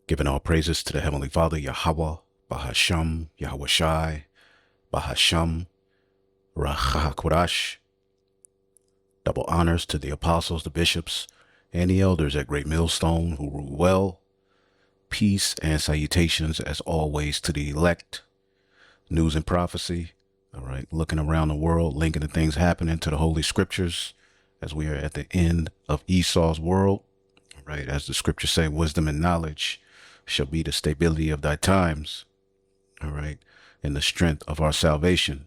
Giving all praises to the Heavenly Father, Yahweh, Bahasham, Yahweh Shai, Bahasham, Rachakodash. Double honors to the apostles, the bishops, and the elders at Great Millstone who rule well. Peace and salutations as always to the elect. News and prophecy. All right, looking around the world, linking the things happening to the Holy Scriptures as we are at the end of Esau's world. All right, as the Scriptures say, wisdom and knowledge shall be the stability of thy times. All right, and the strength of our salvation.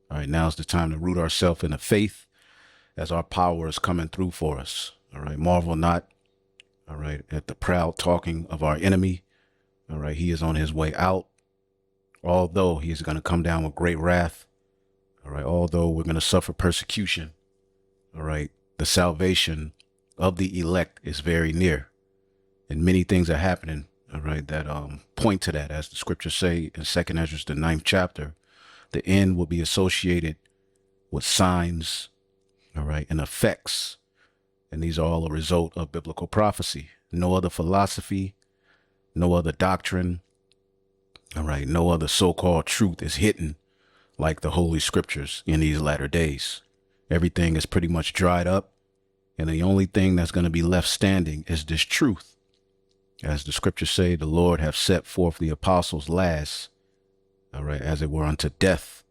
All right, now's the time to root ourselves in the faith as our power is coming through for us. All right, marvel not, all right, at the proud talking of our enemy. All right, he is on his way out, although he is going to come down with great wrath. All right, although we're going to suffer persecution. All right, the salvation of the elect is very near, and many things are happening. All right, that point to that, as the scriptures say in 2 Ezra, the 9th chapter, the end will be associated with signs, all right, and effects. And these are all a result of biblical prophecy. No other philosophy, no other doctrine, all right, no other so-called truth is hidden like the Holy Scriptures in these latter days. Everything is pretty much dried up, and the only thing that's going to be left standing is this truth. As the Scriptures say, the Lord have set forth the apostles last, all right, as it were unto death.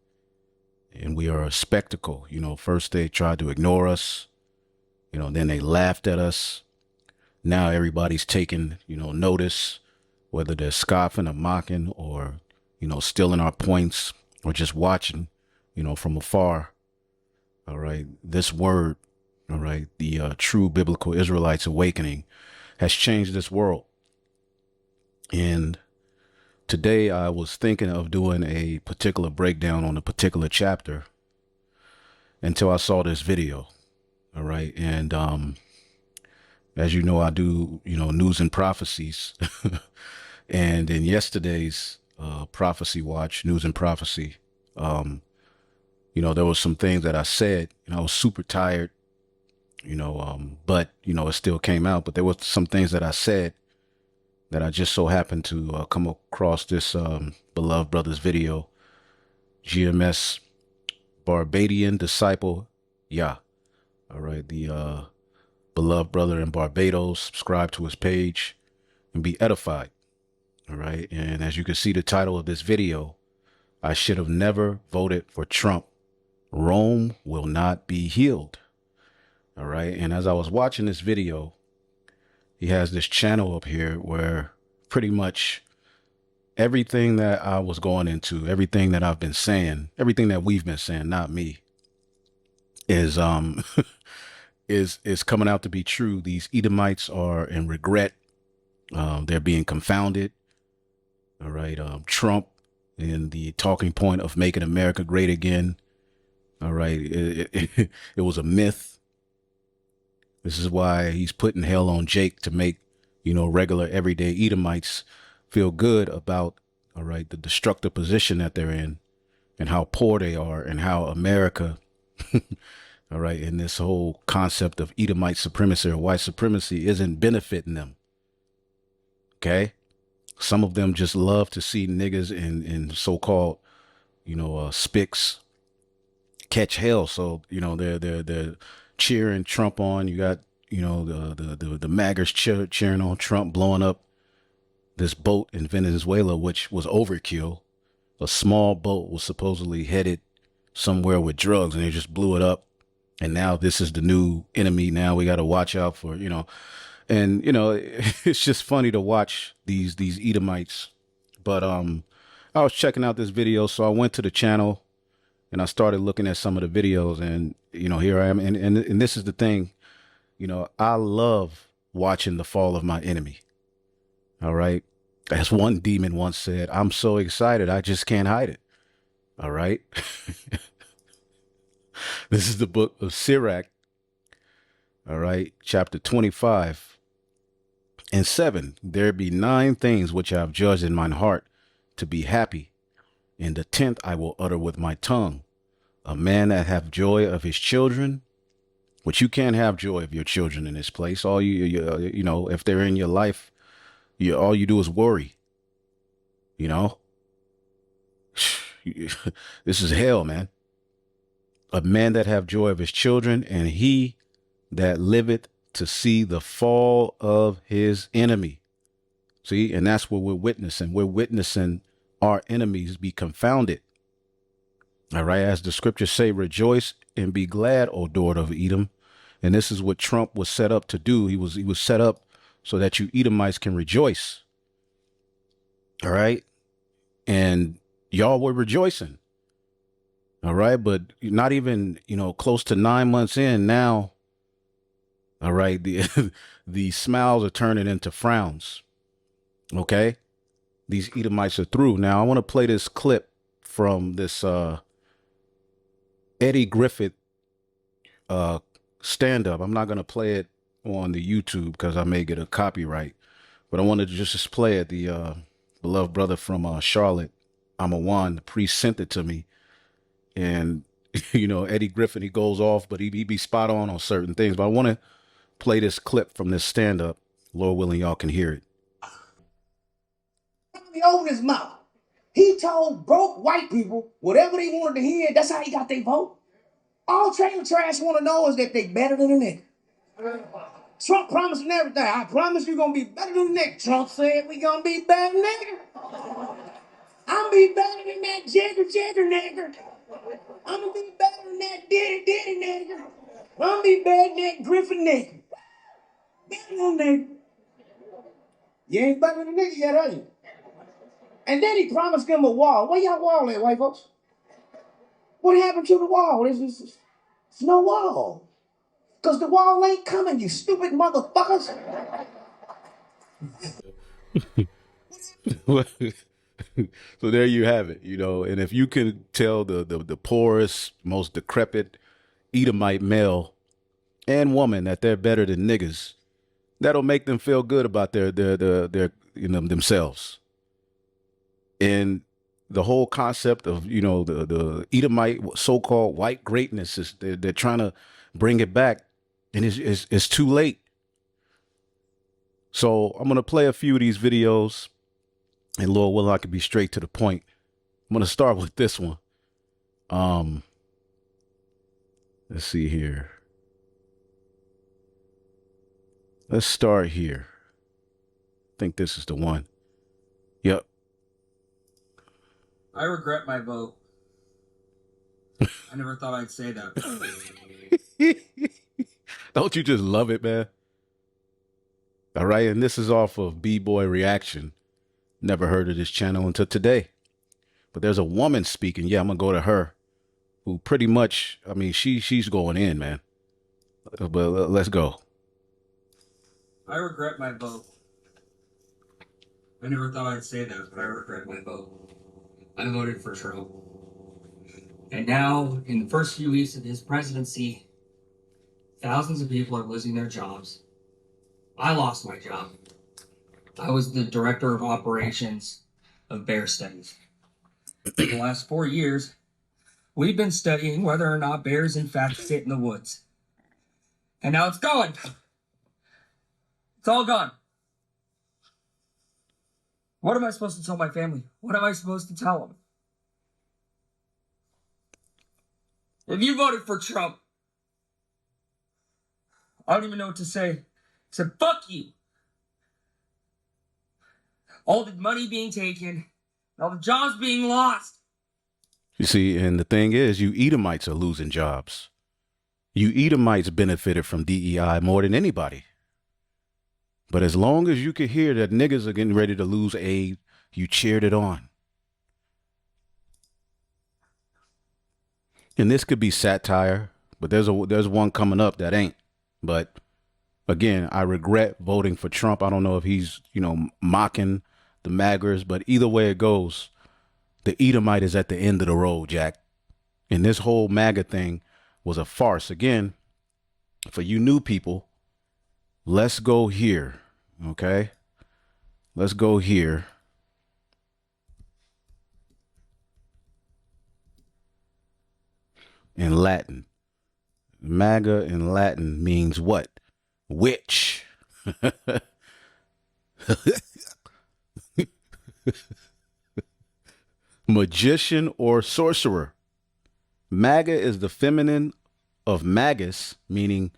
And we are a spectacle. You know, first they tried to ignore us, you know, then they laughed at us. Now everybody's taking, you know, notice, whether they're scoffing or mocking or, you know, stealing our points or just watching, you know, from afar. All right. This word, all right, the true biblical Israelites awakening has changed this world. And today I was thinking of doing a particular breakdown on a particular chapter until I saw this video. All right. And as you know, I do, you know, news and prophecies. And in yesterday's prophecy watch, news and prophecy, you know, there was some things that I said, and I was super tired, you know, but, you know, it still came out. But there was some things that I said that I just so happened to come across this beloved brother's video, GMS Barbadian Disciple. Yeah. All right. The beloved brother in Barbados, subscribe to his page and be edified. All right. And as you can see, the title of this video, I should have never voted for Trump. Rome will not be healed. All right. And as I was watching this video, he has this channel up here where pretty much everything that I was going into, everything that I've been saying, everything that we've been saying, not me, is is coming out to be true. These Edomites are in regret. They're being confounded. All right. Trump and the talking point of making America great again. All right. It was a myth. This is why he's putting hell on Jake to make, you know, regular everyday Edomites feel good about, all right, the destructive position that they're in and how poor they are and how America, all right, and this whole concept of Edomite supremacy or white supremacy isn't benefiting them. Okay. Some of them just love to see niggas in so-called, you know, spics catch hell. So, you know, they're cheering Trump on. You got, you know, the MAGAs cheering on Trump, blowing up this boat in Venezuela, which was overkill. A small boat was supposedly headed somewhere with drugs, and they just blew it up. And now this is the new enemy. Now we got to watch out for, you know, and, you know, it's just funny to watch these Edomites. But I was checking out this video, so I went to the channel and I started looking at some of the videos, and, you know, here I am. And this is the thing, you know, I love watching the fall of my enemy. All right. As one demon once said, I'm so excited, I just can't hide it. All right. This is the book of Sirach. All right. Chapter 25 and 7. There be 9 things which I have judged in mine heart to be happy. And the 10th I will utter with my tongue. A man that have joy of his children, which you can't have joy of your children in this place. All you know, if they're in your life, all you do is worry, you know? This is hell, man. A man that have joy of his children, and he that liveth to see the fall of his enemy. See, and that's what we're witnessing. We're witnessing our enemies be confounded. All right, as the scriptures say, rejoice and be glad, O daughter of Edom. And this is what Trump was set up to do. He was set up so that you Edomites can rejoice. All right. And y'all were rejoicing. All right. But not even, close to 9 months in now. All right. The smiles are turning into frowns. Okay. These Edomites are through. Now I want to play this clip from this Eddie Griffith stand up. I'm not going to play it on the YouTube because I may get a copyright, but I wanted to just play it. The beloved brother from Charlotte, Amawan, the priest, sent it to me. And, Eddie Griffith, he goes off, but he be spot on certain things. But I want to play this clip from this stand up. Lord willing, y'all can hear it. He opened his mouth. He told broke white people whatever they wanted to hear. That's how he got their vote. All trailer trash want to know is that they better than a nigga. Trump promising everything. I promise you're going to be better than a nigga. Trump said we going to be better than nigga. I'm be better than that Jigger nigga. I'm going to be better than that Diddy nigga. I'm going to be better than that Griffin nigga. Better than nigga. You ain't better than a nigga yet, are you? And then he promised them a wall. Where y'all wall at, white folks? What happened to the wall? There's no wall. Because the wall ain't coming, you stupid motherfuckers. So there you have it, and if you can tell the poorest, most decrepit Edomite male and woman that they're better than niggas, that'll make them feel good about their themselves. And the whole concept of, the Edomite so-called white greatness is they're trying to bring it back, and it's too late. So I'm going to play a few of these videos, and Lord willing, I can be straight to the point. I'm going to start with this one. Let's see here. Let's start here. I think this is the one. Yep. I regret my vote. I never thought I'd say that. Don't you just love it, man? All right, and this is off of B-Boy Reaction. Never heard of this channel until today. But there's a woman speaking. Yeah, I'm going to go to her. Who pretty much, she's going in, man. But let's go. I regret my vote. I never thought I'd say that, but I regret my vote. I voted for Trump. And now, in the first few weeks of his presidency, thousands of people are losing their jobs. I lost my job. I was the director of operations of bear studies. For the last 4 years, we've been studying whether or not bears in fact fit in the woods. And now it's gone. It's all gone. What am I supposed to tell my family? What am I supposed to tell them? If you voted for Trump, I don't even know what to say. I said, fuck you. All the money being taken, all the jobs being lost. You see, and the thing is, you Edomites are losing jobs. You Edomites benefited from DEI more than anybody. But as long as you could hear that niggas are getting ready to lose aid, you cheered it on. And this could be satire, but there's one coming up that ain't. But again, I regret voting for Trump. I don't know if he's, mocking the MAGAs, but either way it goes, the Edomite is at the end of the road, Jack. And this whole MAGA thing was a farce. Again, for you new people, let's go here, okay? Let's go here. In Latin. MAGA in Latin means what? Witch. Magician or sorcerer. MAGA is the feminine of magus, meaning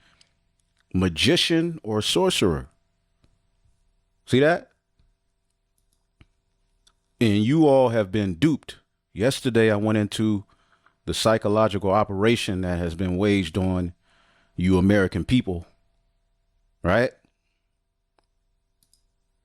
magician or sorcerer. See that? And you all have been duped. Yesterday, I went into the psychological operation that has been waged on you American people, right?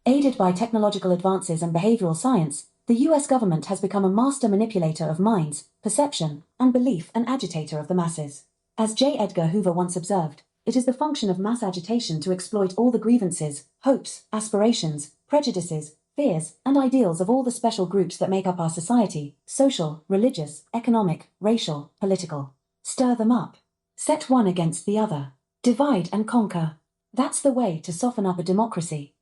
Aided by technological advances and behavioral science, the US government has become a master manipulator of minds, perception, and belief, and agitator of the masses. As J. Edgar Hoover once observed, it is the function of mass agitation to exploit all the grievances, hopes, aspirations, prejudices, fears, and ideals of all the special groups that make up our society, social, religious, economic, racial, political. Stir them up. Set one against the other. Divide and conquer. That's the way to soften up a democracy.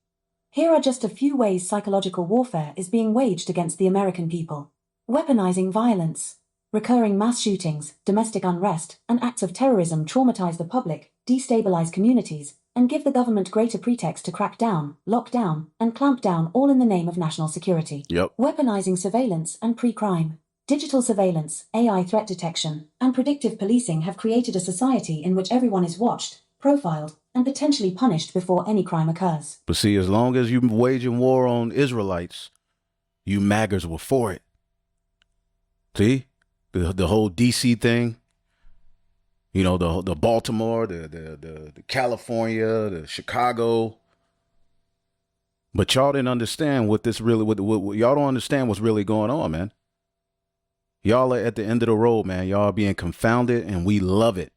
Here are just a few ways psychological warfare is being waged against the American people. Weaponizing violence. Recurring mass shootings, domestic unrest, and acts of terrorism traumatize the public, destabilize communities, and give the government greater pretext to crack down, lock down, and clamp down, all in the name of national security. Yep. Weaponizing surveillance and pre-crime. Digital surveillance, AI threat detection, and predictive policing have created a society in which everyone is watched, profiled, and potentially punished before any crime occurs. But see, as long as you're waging war on Israelites, you MAGAs were for it. See? The whole DC thing, you know, the Baltimore, the California, the Chicago. But y'all didn't understand what this really, what y'all don't understand what's really going on, man. Y'all are at the end of the road, man. Y'all are being confounded, and we love it.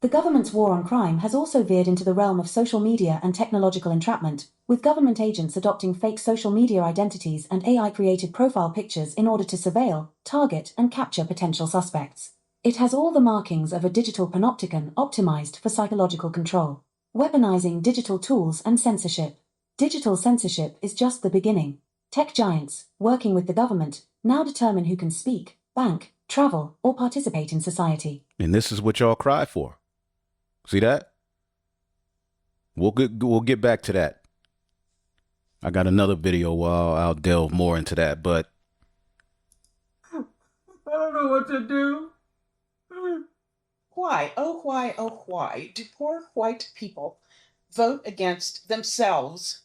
The government's war on crime has also veered into the realm of social media and technological entrapment, with government agents adopting fake social media identities and AI-created profile pictures in order to surveil, target, and capture potential suspects. It has all the markings of a digital panopticon optimized for psychological control. Weaponizing digital tools and censorship. Digital censorship is just the beginning. Tech giants, working with the government, now determine who can speak, bank, travel, or participate in society. And this is what y'all cry for. See that? We'll get back to that. I got another video where I'll delve more into that, but I don't know what to do. Why, oh why do poor white people vote against themselves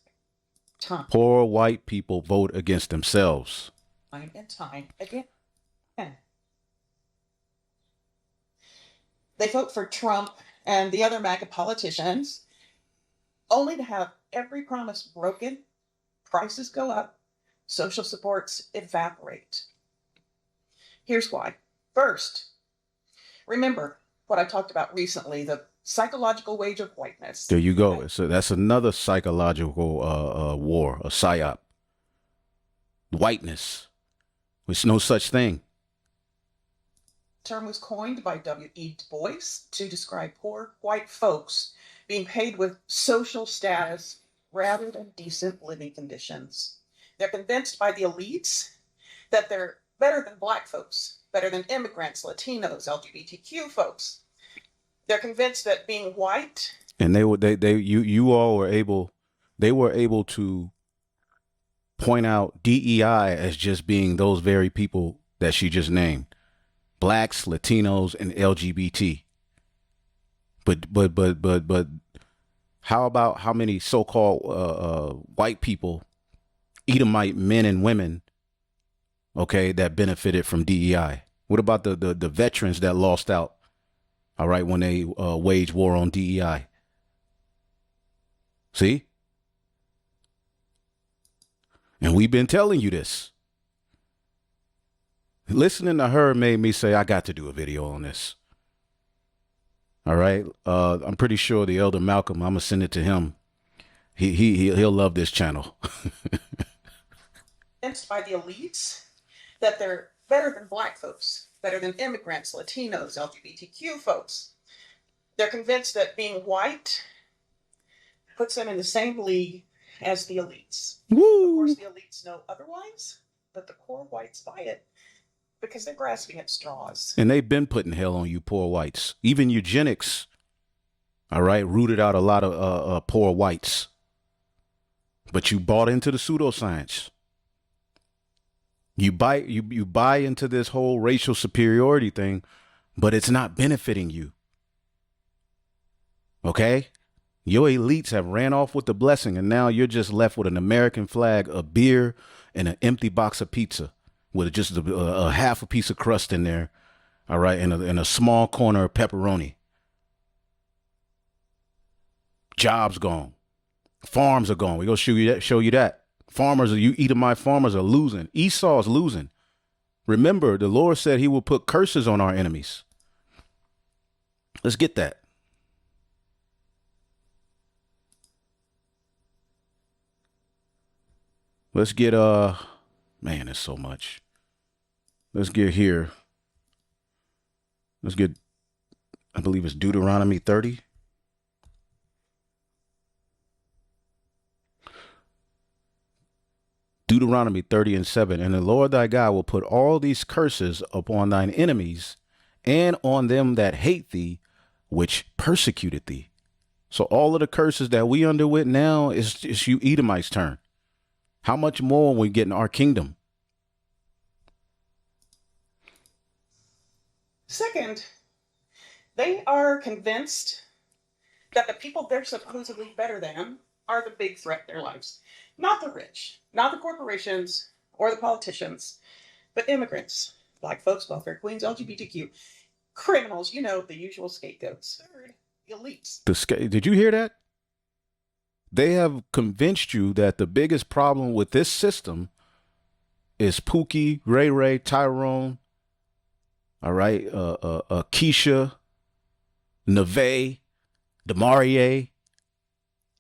time poor white people vote against themselves. and time again? They vote for Trump and the other MAGA politicians, only to have every promise broken, prices go up, social supports evaporate. Here's why. First, remember what I talked about recently, the psychological wage of whiteness. There you go. So that's another psychological war, a psyop. Whiteness. There's no such thing. Term was coined by W.E. Du Bois to describe poor white folks being paid with social status rather than decent living conditions. They're convinced by the elites that they're better than black folks, better than immigrants, Latinos, LGBTQ folks. They're convinced that being white, And you all were able to point out DEI as just being those very people that she just named. Blacks, Latinos, and LGBT. But how about how many so-called white people, Edomite men and women, okay, that benefited from DEI? What about the veterans that lost out, all right, when they waged war on DEI? See? And we've been telling you this. Listening to her made me say, I got to do a video on this. All right. I'm pretty sure the elder Malcolm, I'm going to send it to him. He'll love this channel. convinced by the elites that they're better than black folks, better than immigrants, Latinos, LGBTQ folks. They're convinced that being white puts them in the same league as the elites. Woo! Of course, the elites know otherwise, but the poor whites buy it because they're grasping at straws. And they've been putting hell on you poor whites. Even eugenics, all right, rooted out a lot of poor whites. But you bought into the pseudoscience. You buy into this whole racial superiority thing, but it's not benefiting you. Okay? Your elites have ran off with the blessing, and now you're just left with an American flag, a beer, and an empty box of pizza with just a half a piece of crust in there. All right, and a small corner of pepperoni. Jobs gone. Farms are gone. We're going to show you that. Farmers, you Edomite farmers are losing. Esau's losing. Remember, the Lord said he will put curses on our enemies. Let's get that. Let's get, man, there's so much. Let's get here. Let's get, I believe it's Deuteronomy 30. Deuteronomy 30:7. And the Lord thy God will put all these curses upon thine enemies and on them that hate thee, which persecuted thee. So all of the curses that we under with now is you Edomites' turn. How much more when we get in our kingdom? Second, they are convinced that the people they're supposedly better than are the big threat in their lives. Not the rich, not the corporations or the politicians, but immigrants, black folks, welfare queens, LGBTQ, criminals, the usual scapegoats. Third, elites. Did you hear that? They have convinced you that the biggest problem with this system is Pookie, Ray Ray, Tyrone, all right, Keisha, Neve, Demarie,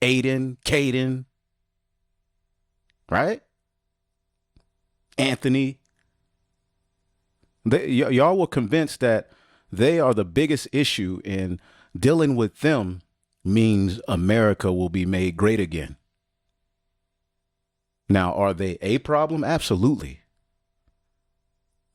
Aiden, Caden, right? Anthony. Y'all were convinced that they are the biggest issue, and dealing with them means America will be made great again. Now, are they a problem? Absolutely.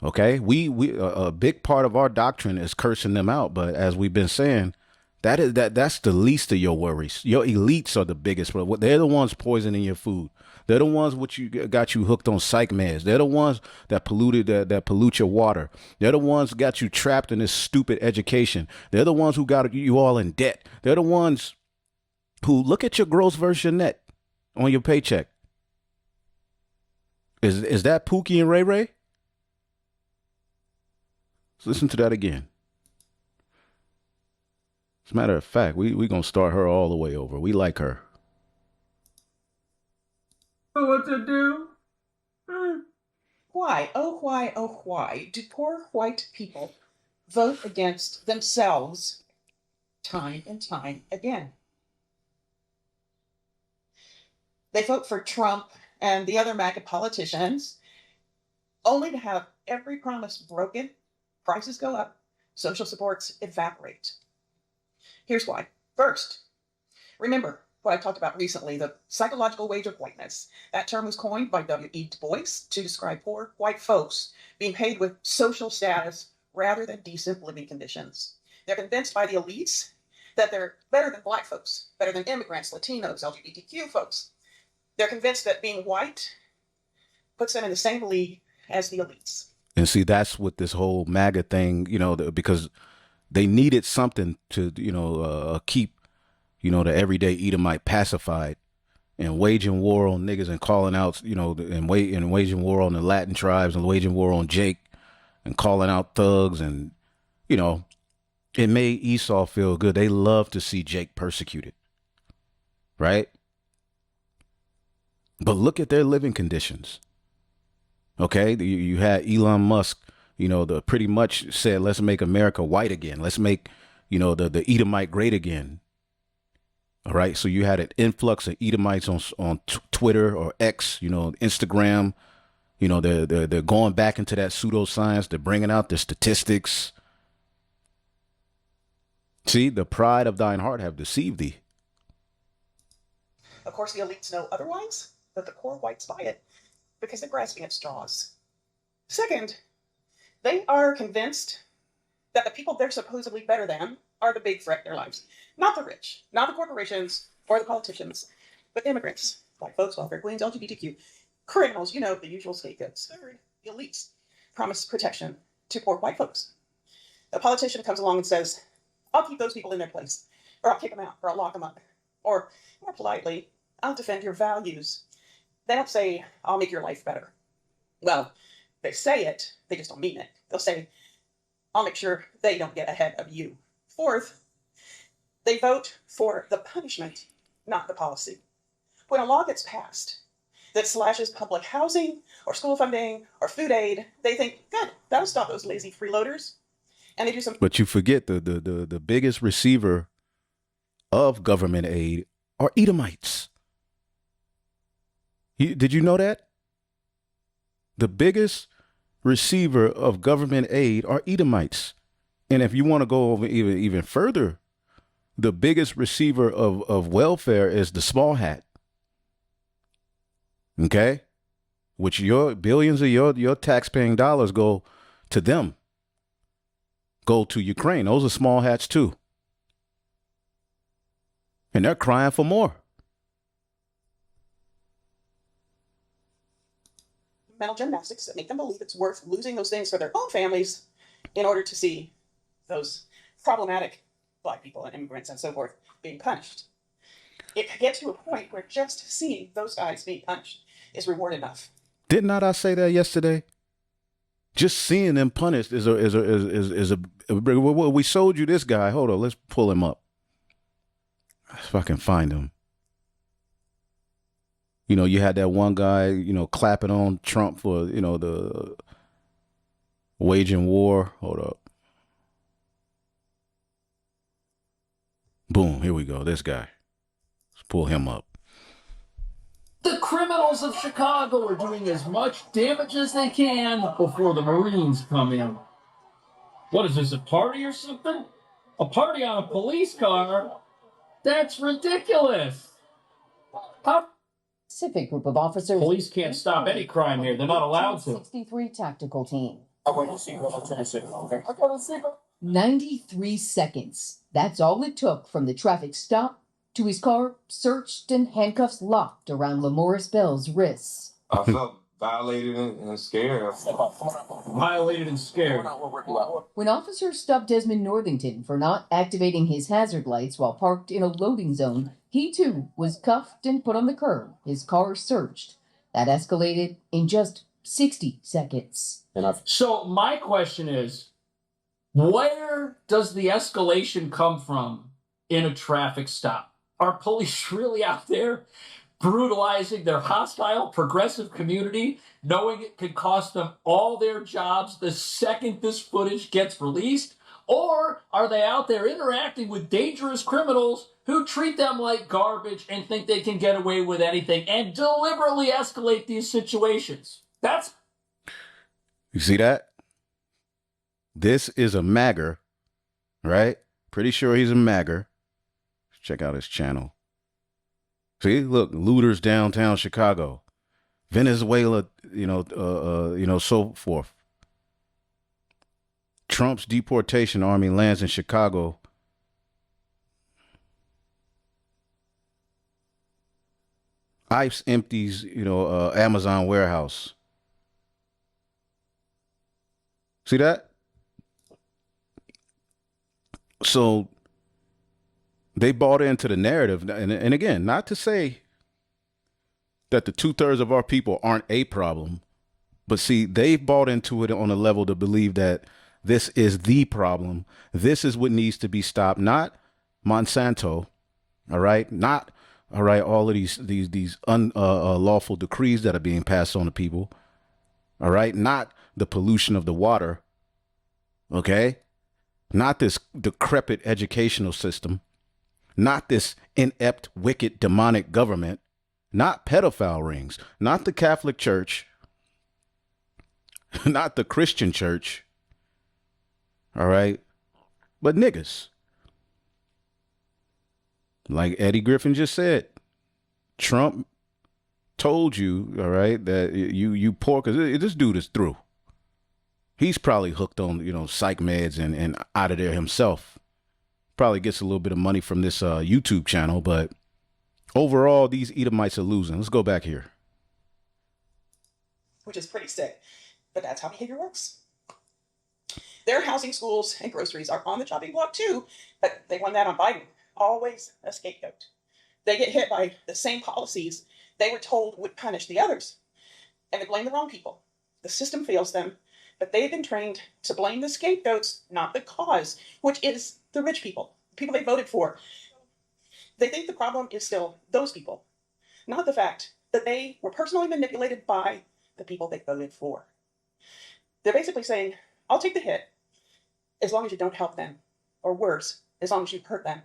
Okay, we a big part of our doctrine is cursing them out, but as we've been saying, that's the least of your worries. Your elites are the biggest. They're the ones poisoning your food. They're the ones got you hooked on psych meds. They're the ones that that pollute your water. They're the ones who got you trapped in this stupid education. They're the ones who got you all in debt. They're the ones who look at your gross versus your net on your paycheck. Is that Pookie and Ray Ray? Let's listen to that again. As a matter of fact, we going to start her all the way over. We like her. What to do? Why, oh why do poor white people vote against themselves time and time again? They vote for Trump and the other MAGA politicians only to have every promise broken, prices go up, social supports evaporate. Here's why. First, remember what I talked about recently, the psychological wage of whiteness. That term was coined by W.E. Du Bois to describe poor white folks being paid with social status rather than decent living conditions. They're convinced by the elites that they're better than black folks, better than immigrants, Latinos, LGBTQ folks. They're convinced that being white puts them in the same league as the elites. And see, that's what this whole MAGA thing, because they needed something to, keep, the everyday Edomite pacified, and waging war on niggas and calling out, and waging war on the Latin tribes and waging war on Jake and calling out thugs. And, it made Esau feel good. They love to see Jake persecuted. Right. But look at their living conditions. Okay, you had Elon Musk, pretty much said, let's make America white again. Let's make, the Edomite great again. All right. So you had an influx of Edomites on Twitter or X, Instagram. They're going back into that pseudoscience. They're bringing out the statistics. See, the pride of thine heart have deceived thee. Of course, the elites know otherwise, but the poor whites buy it because they're grasping at straws. Second, they are convinced that the people they're supposedly better than are the big threat in their lives. Not the rich, not the corporations or the politicians, but immigrants, black folks, welfare queens, LGBTQ, criminals, the usual scapegoats. Third, elites promise protection to poor white folks. A politician comes along and says, I'll keep those people in their place, or I'll kick them out, or I'll lock them up, or more politely, I'll defend your values. They don't say, I'll make your life better. Well, they say it, they just don't mean it. They'll say, I'll make sure they don't get ahead of you. Fourth, they vote for the punishment, not the policy. When a law gets passed that slashes public housing or school funding or food aid, they think, good, that'll stop those lazy freeloaders. And they do some. But you forget the biggest receiver of government aid are Edomites. Did you know that? The biggest receiver of government aid are Edomites. And if you want to go over even further, the biggest receiver of welfare is the small hat. Okay? Which your billions of your taxpaying dollars go to them. Go to Ukraine. Those are small hats too. And they're crying for more. Mental gymnastics that make them believe it's worth losing those things for their own families in order to see those problematic Black people and immigrants and so forth being punished. It gets to a point where just seeing those guys being punished is reward enough. Did not I say that yesterday? Just seeing them punished is a we sold you this guy. Hold on, let's pull him up. If I can find him. You know, you had that one guy, you know, clapping on Trump for, you know, the waging war. Hold up. Boom, here we go. This guy. Let's pull him up. The criminals of Chicago are doing as much damage as they can before the Marines come in. What is this, a party or something? A party on a police car? That's ridiculous. How? Specific group of officers. Police can't stop any crime here. They're not allowed to. 63 tactical team. I want to see what I'm trying to say. Okay. I got to see. 93 seconds. That's all it took from the traffic stop to his car searched and handcuffs locked around Lamoris Bell's wrists. I felt violated and scared. Violated and scared. When officers stopped Desmond Northington for not activating his hazard lights while parked in a loading zone, he too was cuffed and put on the curb, his car searched. That escalated in just 60 seconds. So my question is, where does the escalation come from in a traffic stop? Are police really out there brutalizing their hostile, progressive community, knowing it could cost them all their jobs the second this footage gets released? Or are they out there interacting with dangerous criminals who treat them like garbage and think they can get away with anything and deliberately escalate these situations? You see that? This is a magger, right? Pretty sure he's a magger. Check out his channel. See, look, looters downtown Chicago, Venezuela, so forth. Trump's deportation army lands in Chicago. ICE empties, Amazon warehouse. See that? So they bought into the narrative. And again, not to say that the 2/3 of our people aren't a problem, but see, they've bought into it on a level to believe that this is the problem. This is what needs to be stopped. Not Monsanto. All right. Not, all right, all of these unlawful decrees that are being passed on to people. All right. Not the pollution of the water. Okay. Not this decrepit educational system. Not this inept, wicked, demonic government. Not pedophile rings. Not the Catholic Church. Not the Christian Church. All right. But niggas. Like Eddie Griffin just said, Trump told you, all right, that you poor, because this dude is through. He's probably hooked on, psych meds and out of there himself. Probably gets a little bit of money from this YouTube channel, but overall, these Edomites are losing. Let's go back here. Which is pretty sick. but that's how behavior works. Their housing, schools, and groceries are on the chopping block too, but they won that on Biden. Always a scapegoat. They get hit by the same policies they were told would punish the others, and they blame the wrong people. The system fails them, but they've been trained to blame the scapegoats, not the cause, which is the rich people, people they voted for. They think the problem is still those people, not the fact that they were personally manipulated by the people they voted for. They're basically saying, I'll take the hit as long as you don't help them, or worse, as long as you hurt them.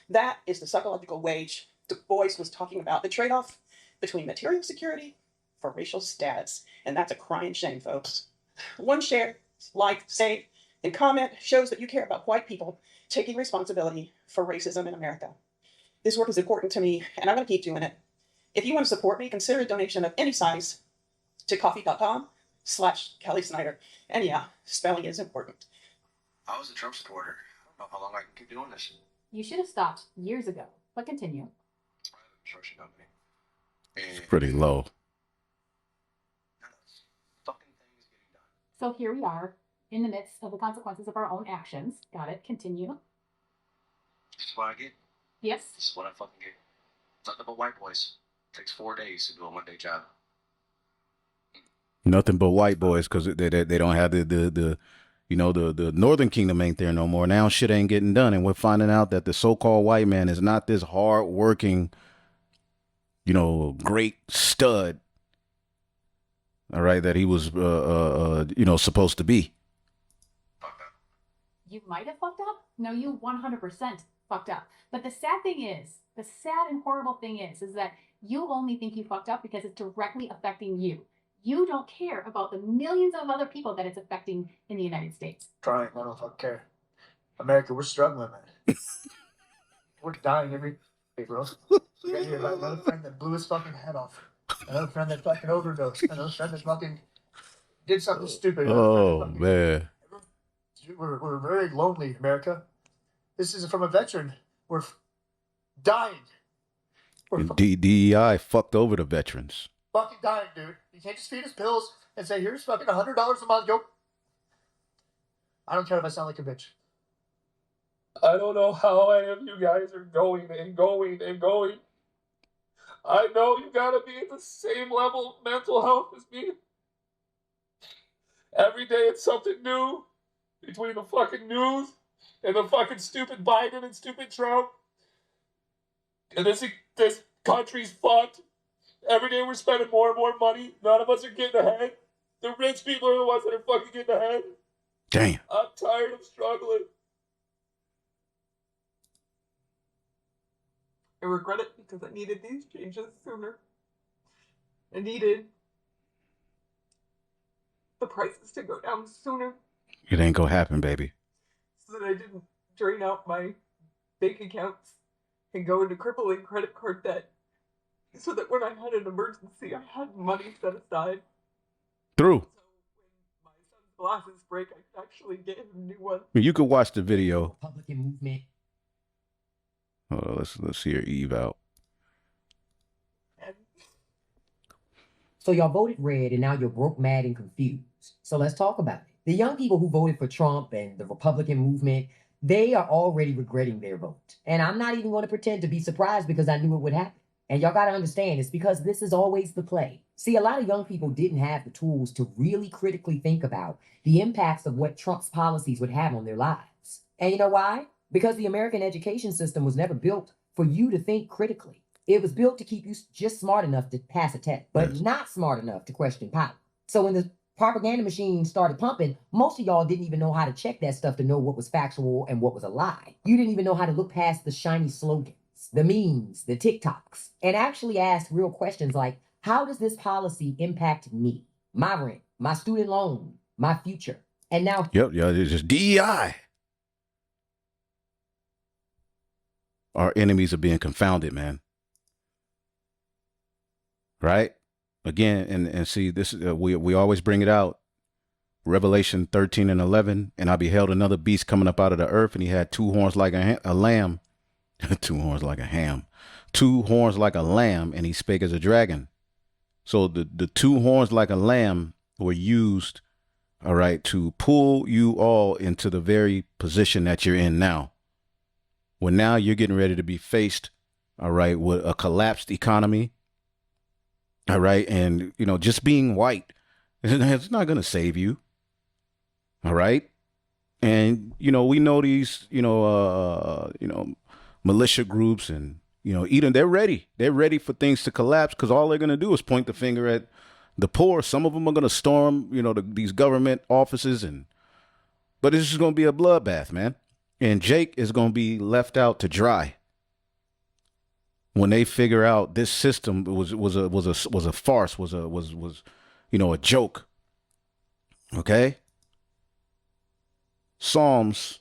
That is the psychological wage Du Bois was talking about, the trade-off between material security for racial status. And that's a crying shame, folks. One share, like, save, and comment shows that you care about white people taking responsibility for racism in America. This work is important to me, and I'm going to keep doing it. If you want to support me, consider a donation of any size to coffee.com/Kelly Snyder. And yeah, spelling is important. I was a Trump supporter. I don't know how long I can keep doing this. You should have stopped years ago, but continue. Construction company. It's pretty low. Fucking thing is getting done. So here we are, in the midst of the consequences of our own actions. Got it. Continue. This is what I get. Yes. This is what I fucking get. Nothing but white boys. Takes 4 days to do a one-day job. Nothing but white boys, because they don't have the Northern Kingdom ain't there no more. Now shit ain't getting done, and we're finding out that the so-called white man is not this hard-working, great stud. All right, that he was supposed to be. You might have fucked up. No, you 100% fucked up. But the sad thing is, the sad and horrible thing is that you only think you fucked up because it's directly affecting you. You don't care about the millions of other people that it's affecting in the United States. Trying, I don't fucking care. America, we're struggling, man. We're dying every day, bro. We got here about another friend that blew his fucking head off. Another friend that fucking overdosed. Another friend that fucking did something stupid. Oh, man. We're very lonely, America. This is from a veteran. We're dying. We're DEI fucked over the veterans. fucking dying, dude. You can't just feed us pills and say, here's fucking $100 a month. Go. I don't care if I sound like a bitch. I don't know how any of you guys are going and going and going. I know you gotta be at the same level of mental health as me. Every day it's something new between the fucking news and the fucking stupid Biden and stupid Trump. And this country's fucked. Every day we're spending more and more money. None of us are getting ahead. The rich people are the ones that are fucking getting ahead. Damn. I'm tired of struggling. I regret it because I needed these changes sooner. I needed the prices to go down sooner It ain't gonna happen, baby. so that I didn't drain out my bank accounts and go into crippling credit card debt, so that when I had an emergency, I had money set aside. True. So when my son's glasses break, I can actually get him a new one. You could watch the video. Republican movement. Let's see her Eve out. And So y'all voted red and now you're broke, mad, and confused. So let's talk about it. The young people who voted for Trump and the Republican movement, they are already regretting their vote. And I'm not even going to pretend to be surprised because I knew it would happen. And y'all got to understand, it's because this is always the play. See, a lot of young people didn't have the tools to really critically think about the impacts of what Trump's policies would have on their lives. And you know why? Because the American education system was never built for you to think critically. It was built to keep you just smart enough to pass a test, but not smart enough to question power. So when the propaganda machine started pumping, most of y'all didn't even know how to check that stuff to know what was factual and what was a lie. You didn't even know how to look past the shiny slogans, the memes, the TikToks, and actually ask real questions like, how does this policy impact me, my rent, my student loan, my future? And now, Yep, it's just DEI. Our enemies are being confounded, man. Right? Again, and see, this we always bring it out. Revelation 13 and 11, and I beheld another beast coming up out of the earth, and he had two horns like a lamb, two horns like a ham, two horns like a lamb, and he spake as a dragon. So the two horns like a lamb were used, all right, to pull you all into the very position that you're in now. Well, now you're getting ready to be faced, all right, with a collapsed economy, all right, and, you know, just being white, it's not going to save you, all right? And, you know, we know these, militia groups and, they're ready. They're ready for things to collapse because all they're going to do is point the finger at the poor. Some of them are going to storm, these government offices, but it's just going to be a bloodbath, man. And Jake is going to be left out to dry when they figure out this system was a farce, was a joke. Okay. Psalms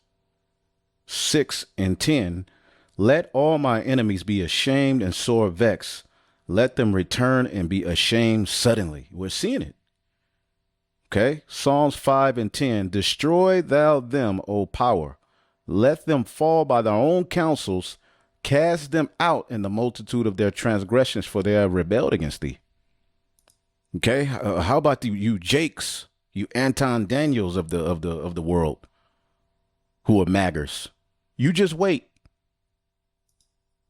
6 and 10. Let all my enemies be ashamed and sore vexed. Let them return and be ashamed suddenly. We're seeing it. Okay. Psalms 5 and 10. Destroy thou them, O power. Let them fall by their own counsels. Cast them out in the multitude of their transgressions, for they have rebelled against thee. Okay. How about you Jakes, you Anton Daniels of the world, who are maggers? You just wait.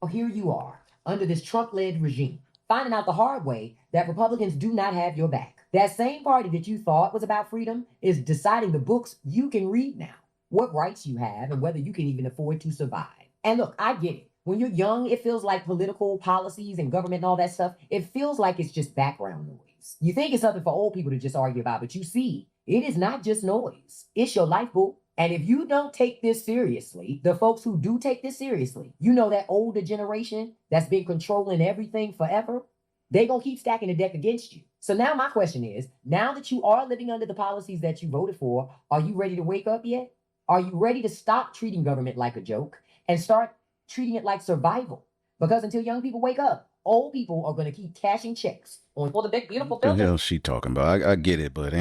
Well, here you are, under this Trump-led regime, finding out the hard way that Republicans do not have your back. That same party that you thought was about freedom is deciding the books you can read now, what rights you have, and whether you can even afford to survive. And look, I get it. When you're young, it feels like political policies and government and all that stuff, it feels like it's just background noise. You think it's something for old people to just argue about, but you see, it is not just noise. It's your life, boo. And if you don't take this seriously, the folks who do take this seriously, that older generation that's been controlling everything forever, they're going to keep stacking the deck against you. So now my question is, now that you are living under the policies that you voted for, are you ready to wake up yet? Are you ready to stop treating government like a joke and start treating it like survival? Because until young people wake up, old people are going to keep cashing checks on Well, the big beautiful What the bill hell is she talking about? I get it, but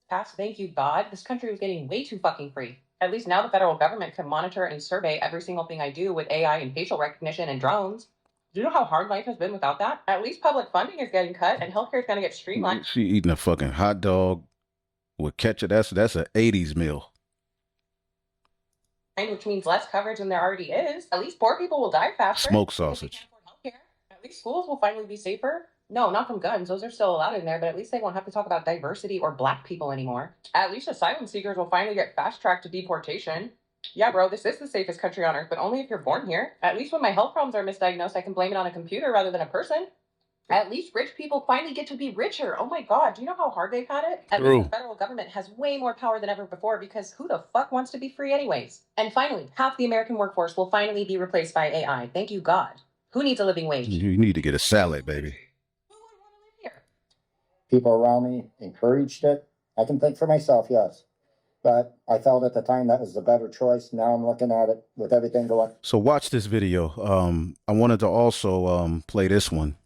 passed. Thank you, God. This country was getting way too fucking free. At least now the federal government can monitor and survey every single thing I do with AI and facial recognition and drones. Do you know how hard life has been without that? At least public funding is getting cut and healthcare is going to get streamlined. she eating a fucking hot dog with ketchup. That's an 80s meal. Which means less coverage than there already is. At least poor people will die faster. Smoked sausage. At least schools will finally be safer. No, not from guns. Those are still allowed in there, but at least they won't have to talk about diversity or black people anymore. At least asylum seekers will finally get fast-tracked to deportation. Yeah, bro, this is the safest country on earth, but only if you're born here. At least when my health problems are misdiagnosed, I can blame it on a computer rather than a person. At least rich people finally get to be richer. Oh my God, do you know how hard they've had it? At least the federal government has way more power than ever before because who the fuck wants to be free anyways? And finally, half the American workforce will finally be replaced by AI. Thank you, God. Who needs a living wage? You need to get a salad, baby. People around me encouraged it. I can think for myself, yes. But I felt at the time that was the better choice. Now I'm looking at it with everything going. So watch this video. I wanted to also play this one.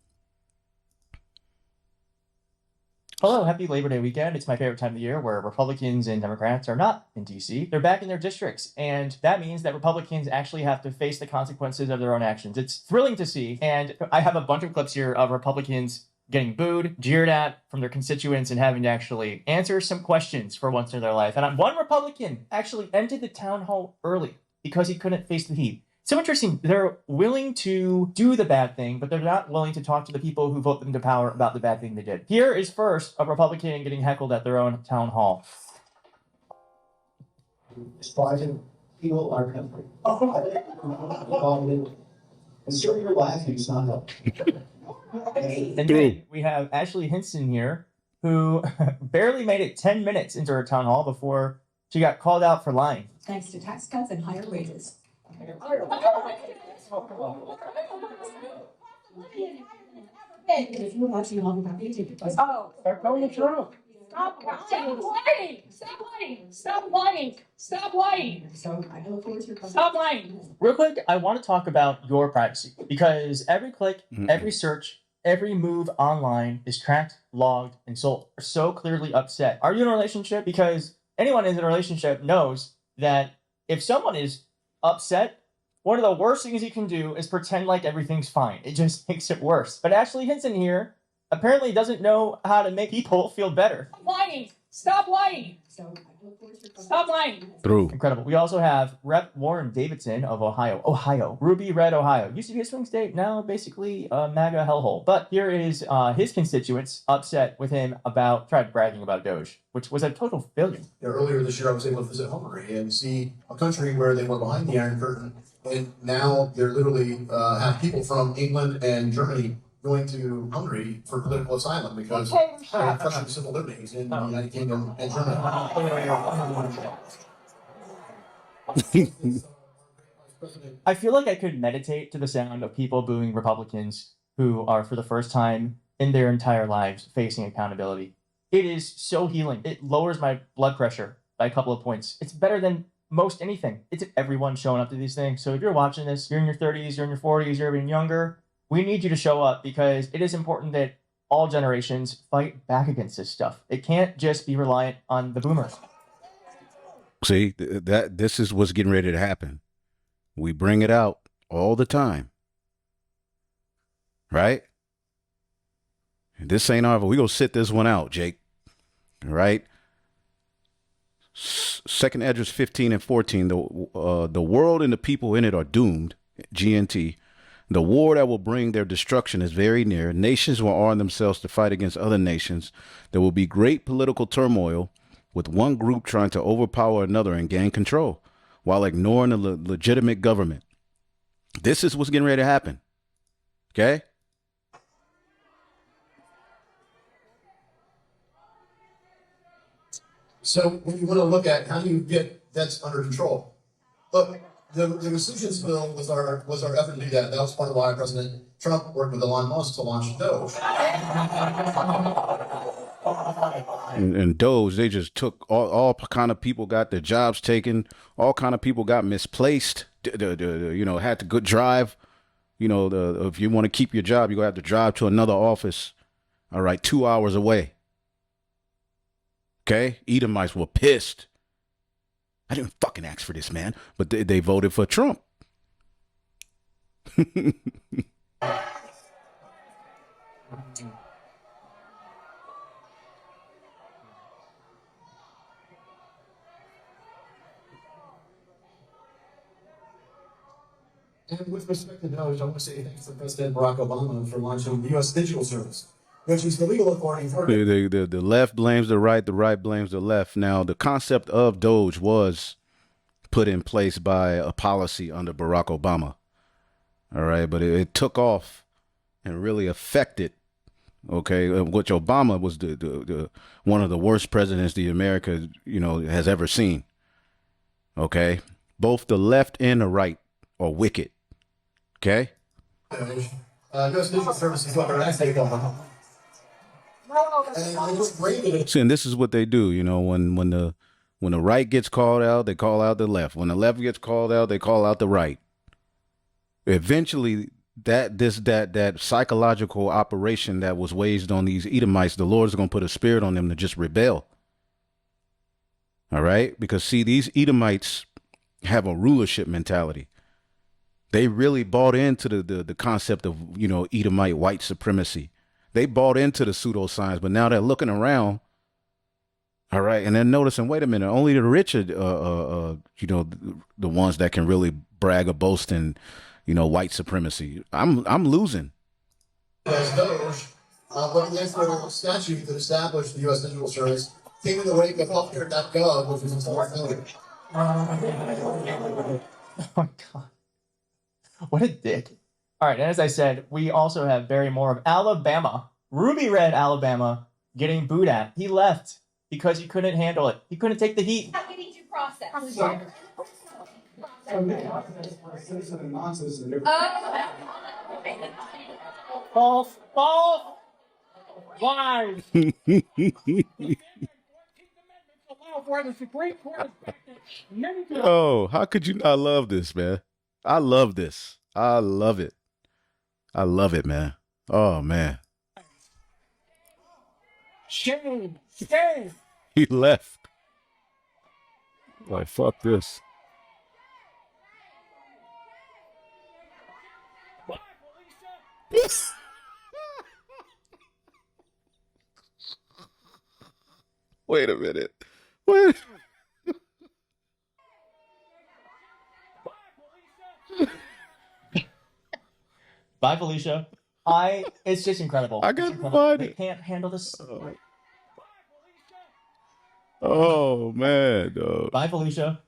Hello, happy Labor Day weekend. It's my favorite time of the year where Republicans and Democrats are not in DC. They're back in their districts, and that means that Republicans actually have to face the consequences of their own actions. It's thrilling to see, and I have a bunch of clips here of Republicans getting booed, jeered at from their constituents, and having to actually answer some questions for once in their life. And one Republican actually entered the town hall early because he couldn't face the heat. So interesting. They're willing to do the bad thing, but they're not willing to talk to the people who vote them to power about the bad thing they did. Here is first a Republican getting heckled at their own town hall. Despising people our country. And sir, you're laughing, it's not helping. And then we have Ashley Hinson here, who barely made it 10 minutes into her town hall before she got called out for lying. Thanks to tax cuts and higher wages. Oh, they're telling the truth. Stop lying! Stop lying! Stop lying! Stop lying! So I look forward to your Stop lying! Real quick, I want to talk about your privacy because every click, every search, every move online is tracked, logged, and sold. You're so clearly upset. Are you in a relationship? Because anyone in a relationship knows that if someone is upset, one of the worst things you can do is pretend like everything's fine. It just makes it worse. But Ashley Hinson here apparently doesn't know how to make people feel better. Lying. Stop lying. Stop lying. Through. Incredible. We also have Rep. Warren Davidson of Ohio. Ruby Red, Ohio. Used to be a swing state, now basically a MAGA hellhole. But here is his constituents upset with him about bragging about Doge, which was a total failure. Earlier this year, I was able to visit Hungary and see a country where they were behind the Iron Curtain, and now they're literally have people from England and Germany going to Hungary for political asylum because they're crushing civil liberties in the United Kingdom and Germany. I feel like I could meditate to the sound of people booing Republicans who are, for the first time in their entire lives, facing accountability. It is so healing. It lowers my blood pressure by a couple of points. It's better than most anything. It's everyone showing up to these things. So if you're watching this, you're in your 30s, you're in your 40s, you're even younger, we need you to show up because it is important that all generations fight back against this stuff. It can't just be reliant on the boomers. See, this is what's getting ready to happen. We bring it out all the time. Right? This ain't over. We're going to sit this one out, Jake. All right? Second Esdras 15 and 14. The world and the people in it are doomed. GNT. The war that will bring their destruction is very near. Nations will arm themselves to fight against other nations. There will be great political turmoil, with one group trying to overpower another and gain control while ignoring the legitimate government. This is what's getting ready to happen. Okay? So when you want to look at how do you get debts under control, look, the resolutions bill was our effort to do that. That was part of why President Trump worked with Elon Musk to launch Doge. And Doge, they just took all kind of people got their jobs taken. All kind of people got misplaced. Had to go drive. If you want to keep your job, you're going to have to drive to another office. All right, 2 hours away. Okay? Edomites were pissed. I didn't fucking ask for this, man. But they voted for Trump. And with respect to Doge, I want to say thanks to President Barack Obama for launching the U.S. Digital Service, which is the legal authority for the left blames the right blames the left. Now, the concept of Doge was put in place by a policy under Barack Obama. All right, but it took off and really affected. Okay, which Obama was the one of the worst presidents the America has ever seen. Okay, both the left and the right are wicked. Okay. U.S. Digital Service is what they're asking. See, and this is what they do. When the right gets called out, they call out the left. When the left gets called out, they call out the right. Eventually, that psychological operation that was waged on these Edomites, the Lord is going to put a spirit on them to just rebel. All right, because see, these Edomites have a rulership mentality. They really bought into the concept of Edomite white supremacy. They bought into the pseudoscience, but now they're looking around. All right, and they're noticing, wait a minute, only the rich are, the ones that can really brag or boast in, white supremacy. I'm losing. As Doge, but the actual statute that established the U.S. Digital Service came in the wake of healthcare.gov, which was a failure. Oh my God. What a dick. All right, and as I said, we also have Barry Moore of Alabama, Ruby Red, Alabama, getting booed at. He left because he couldn't handle it. He couldn't take the heat. Not getting due process. False. Lies. Oh, how could you not love this, man? I love this. I love it. I love it, man. Oh, man. Shame. He left. Like, fuck this. Wait a minute. Wait. Bye, Felicia. It's just incredible. I It's got to incredible. find They it. can't handle this. Oh man, dog. Bye, Felicia.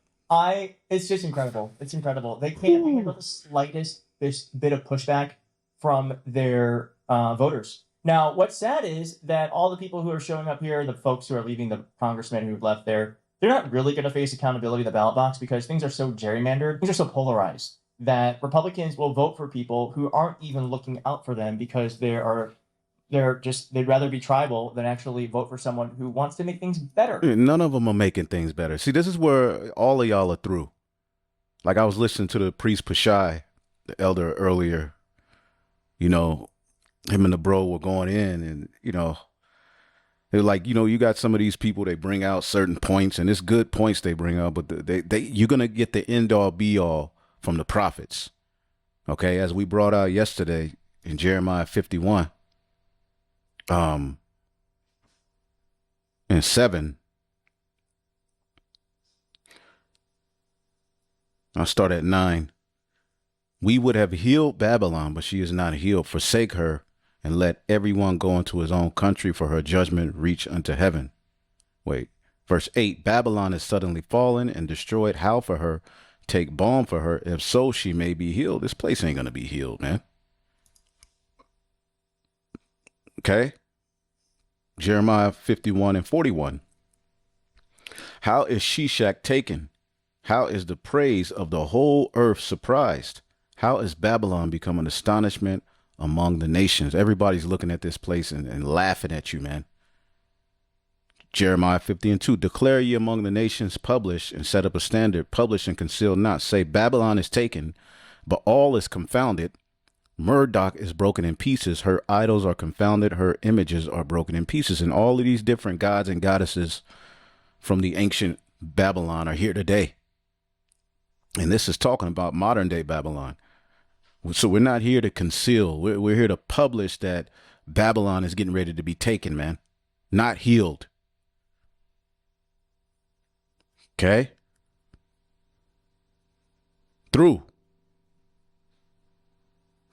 It's just incredible. It's incredible. They can't handle the slightest bit of pushback from their voters. Now, what's sad is that all the people who are showing up here, the folks who are leaving, the congressmen who've left there, they're not really going to face accountability in the ballot box because things are so gerrymandered, things are so polarized that Republicans will vote for people who aren't even looking out for them because they'd rather be tribal than actually vote for someone who wants to make things better. None of them are making things better. See, this is where all of y'all are through. Like I was listening to the priest Pashai, the elder earlier. You know, him and the bro were going in, and they're like, you got some of these people, they bring out certain points, and it's good points they bring out, but you're gonna get the end all be all from the prophets. Okay, as we brought out yesterday in Jeremiah 51, and 7. I'll start at 9. We would have healed Babylon, but she is not healed. Forsake her, and let everyone go into his own country, for her judgment reach unto heaven. Wait. Verse 8. Babylon is suddenly fallen and destroyed. How for her? Take balm for her. If so, she may be healed. This place ain't going to be healed, man. Okay. Jeremiah 51 and 41. How is Shishak taken? How is the praise of the whole earth surprised? How is Babylon become an astonishment among the nations? Everybody's looking at this place and laughing at you, man. Jeremiah 50 and 2. Declare ye among the nations, publish and set up a standard, publish and conceal not. Say, Babylon is taken, but all is confounded. Murdoch is broken in pieces. Her idols are confounded. Her images are broken in pieces. And all of these different gods and goddesses from the ancient Babylon are here today. And this is talking about modern day Babylon. So we're not here to conceal. We're here to publish that Babylon is getting ready to be taken, man. Not healed. Okay? Through.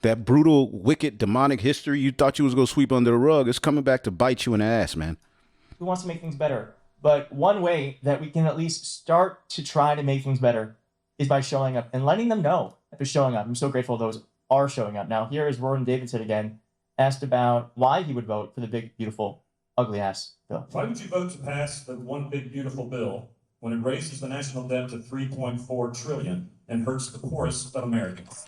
That brutal, wicked, demonic history you thought you was going to sweep under the rug, it's coming back to bite you in the ass, man. Who wants to make things better? But one way that we can at least start to try to make things better is by showing up and letting them know that they're showing up. I'm so grateful those are showing up. Now, here is Rowan Davidson again, asked about why he would vote for the big, beautiful, ugly ass bill. Why would you vote to pass the one big, beautiful bill when it raises the national debt to $3.4 trillion and hurts the poorest of Americans?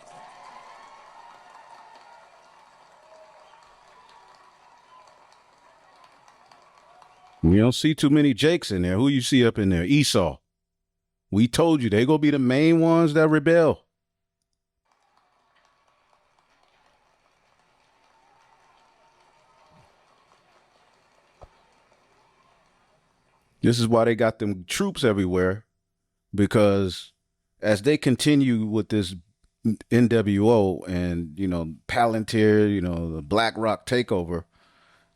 You don't see too many Jakes in there. Who you see up in there? Esau. We told you they gonna be the main ones that rebel. This is why they got them troops everywhere, because as they continue with this NWO and, Palantir, the Black Rock takeover,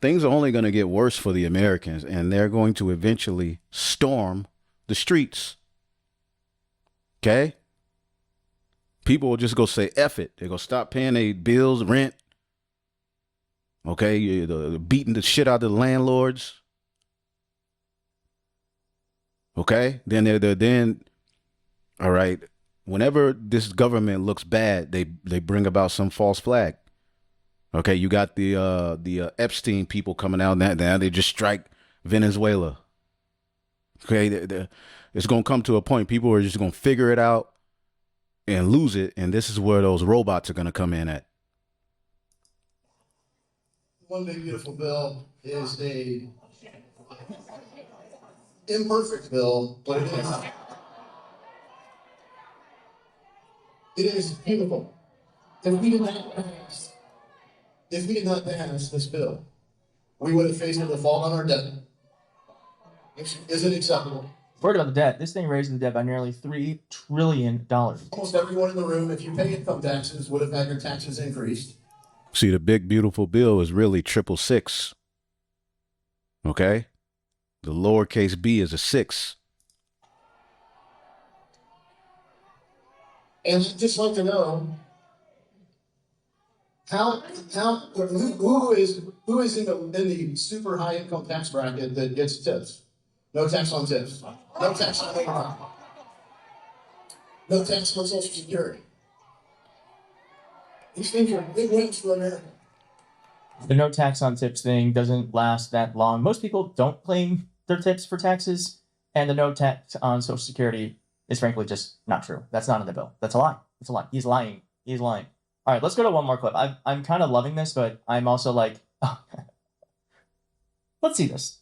things are only going to get worse for the Americans, and they're going to eventually storm the streets. Okay? People will just go say, F it. They're going to stop paying their bills, rent. Okay? They're beating the shit out of the landlords. Okay? Then, all right, whenever this government looks bad, they bring about some false flag. Okay, you got the Epstein people coming out now. They just strike Venezuela. Okay, it's going to come to a point people are just going to figure it out and lose it, and this is where those robots are going to come in at. One big beautiful bill is a imperfect bill, but it is. It is beautiful. If we did not pass this bill, we would have faced a default on our debt. Is it acceptable? Word about the debt. This thing raises the debt by nearly $3 trillion. Almost everyone in the room, if you pay income taxes, would have had your taxes increased. See, the big, beautiful bill is really 666. Okay? The lowercase b is a 6. And I'd just like to know who is in the super high income tax bracket that gets tips? No tax on tips. No tax on income. No tax on Social Security. These things are big wins for America. The no tax on tips thing doesn't last that long. Most people don't claim their tips for taxes, and the no tax on Social Security is frankly just not true. That's not in the bill. That's a lie. It's a lie. He's lying. He's lying. All right, let's go to one more clip. I'm kind of loving this, but I'm also like, oh. Let's see this.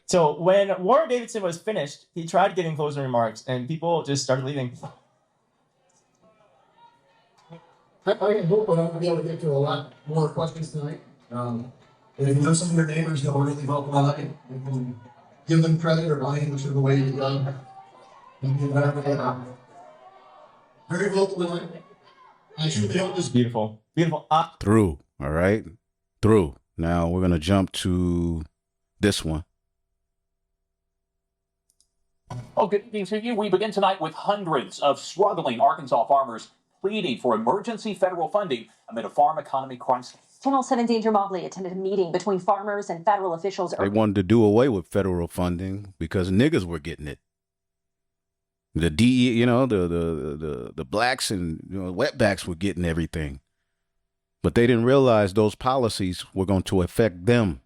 So when Warren Davidson was finished, he tried getting closing remarks, and people just started leaving. I hope I'm going to be able to get to a lot more questions tonight. And if you know some of your neighbors that will really help out, you can give them credit or blame, whichever way you go. Very vocal tonight. I should be able to. Beautiful. Beautiful. Through. All right. Through. Now we're going to jump to this one. Oh, good evening to you. We begin tonight with hundreds of struggling Arkansas farmers pleading for emergency federal funding amid a farm economy crisis. Channel 7 Danger Mobley attended a meeting between farmers and federal officials. They wanted to do away with federal funding because niggas were getting it. The DE, the blacks and wetbacks were getting everything. But they didn't realize those policies were going to affect them.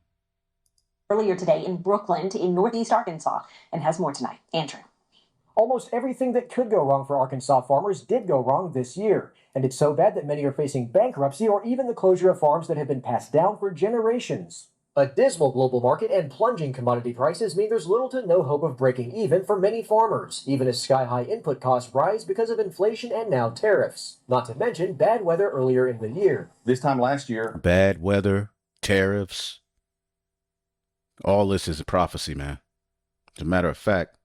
Earlier today in Brooklyn in northeast Arkansas, and has more tonight. Andrew. Almost everything that could go wrong for Arkansas farmers did go wrong this year, and it's so bad that many are facing bankruptcy or even the closure of farms that have been passed down for generations. A dismal global market and plunging commodity prices mean there's little to no hope of breaking even for many farmers, even as sky-high input costs rise because of inflation and now tariffs. Not to mention bad weather earlier in the year. This time last year. Bad weather, tariffs. All this is a prophecy, man. As a matter of fact,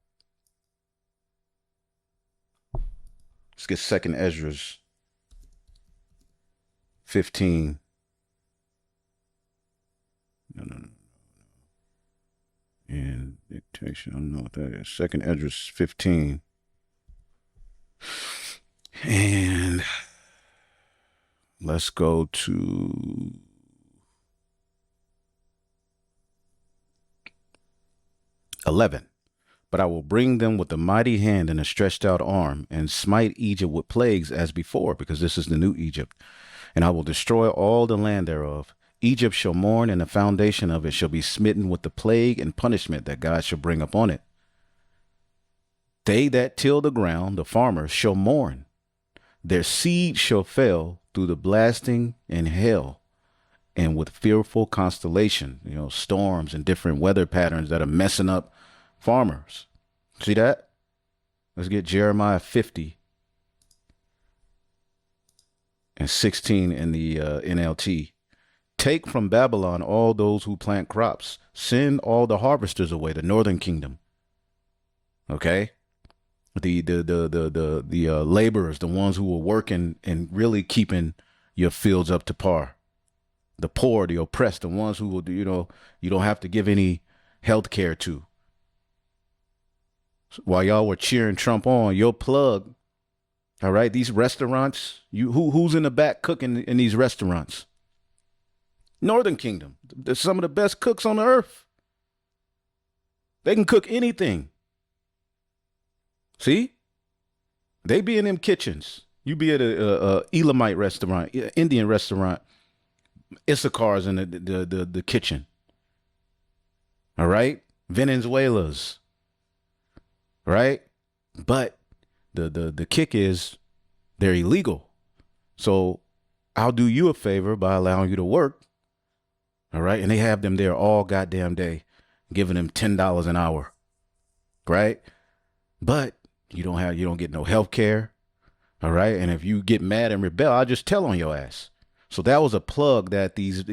let's get 2 Esdras 15. No. And dictation, I don't know what that is. 2 Esdras 15. And let's go to 11. But I will bring them with a mighty hand and a stretched out arm, and smite Egypt with plagues as before, because this is the new Egypt. And I will destroy all the land thereof. Egypt shall mourn, and the foundation of it shall be smitten with the plague and punishment that God shall bring upon it. They that till the ground, the farmers, shall mourn. Their seed shall fail through the blasting and hail, and with fearful constellation, storms and different weather patterns that are messing up farmers. See that? Let's get Jeremiah 50 and 16 in the NLT. Take from Babylon all those who plant crops. Send all the harvesters away, the northern kingdom. Okay? The laborers, the ones who are working and really keeping your fields up to par. The poor, the oppressed, the ones who will, you don't have to give any health care to. While y'all were cheering Trump on, your plug, all right, these restaurants, who's in the back cooking in these restaurants? Northern Kingdom. They're some of the best cooks on the earth. They can cook anything. See? They be in them kitchens. You be at a Elamite restaurant, Indian restaurant. Issachar's in the kitchen. All right? Venezuela's. Right? But the kick is they're illegal. So I'll do you a favor by allowing you to work. All right? And they have them there all goddamn day, giving them $10 an hour. Right? But you don't get no health care. All right? And if you get mad and rebel, I'll just tell on your ass. So that was a plug that these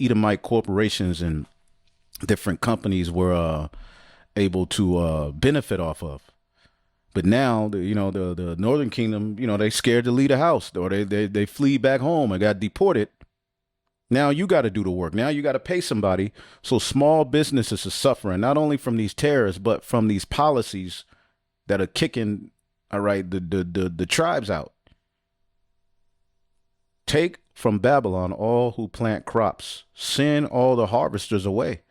Edomite corporations and different companies were able to benefit off of. But now, the Northern Kingdom, they scared to leave the house, or they flee back home and got deported. Now you got to do the work. Now you got to pay somebody. So small businesses are suffering, not only from these terrorists, but from these policies that are kicking, all right, the tribes out. Take from Babylon all who plant crops. Send all the harvesters away.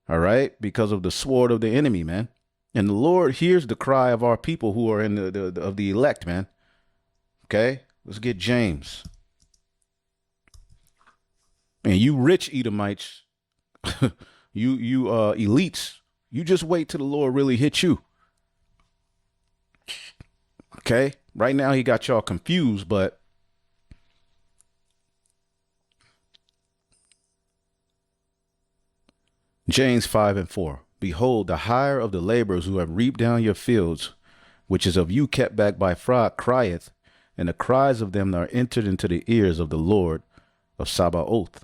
All right, because of the sword of the enemy, man. And the Lord hears the cry of our people who are in of the elect, man. Okay, let's get James. And you rich Edomites, you elites, you just wait till the Lord really hit you. Okay, right now he got y'all confused, but James 5:4. Behold, the hire of the laborers who have reaped down your fields, which is of you kept back by fraud, crieth, and the cries of them are entered into the ears of the Lord of Sabaoth.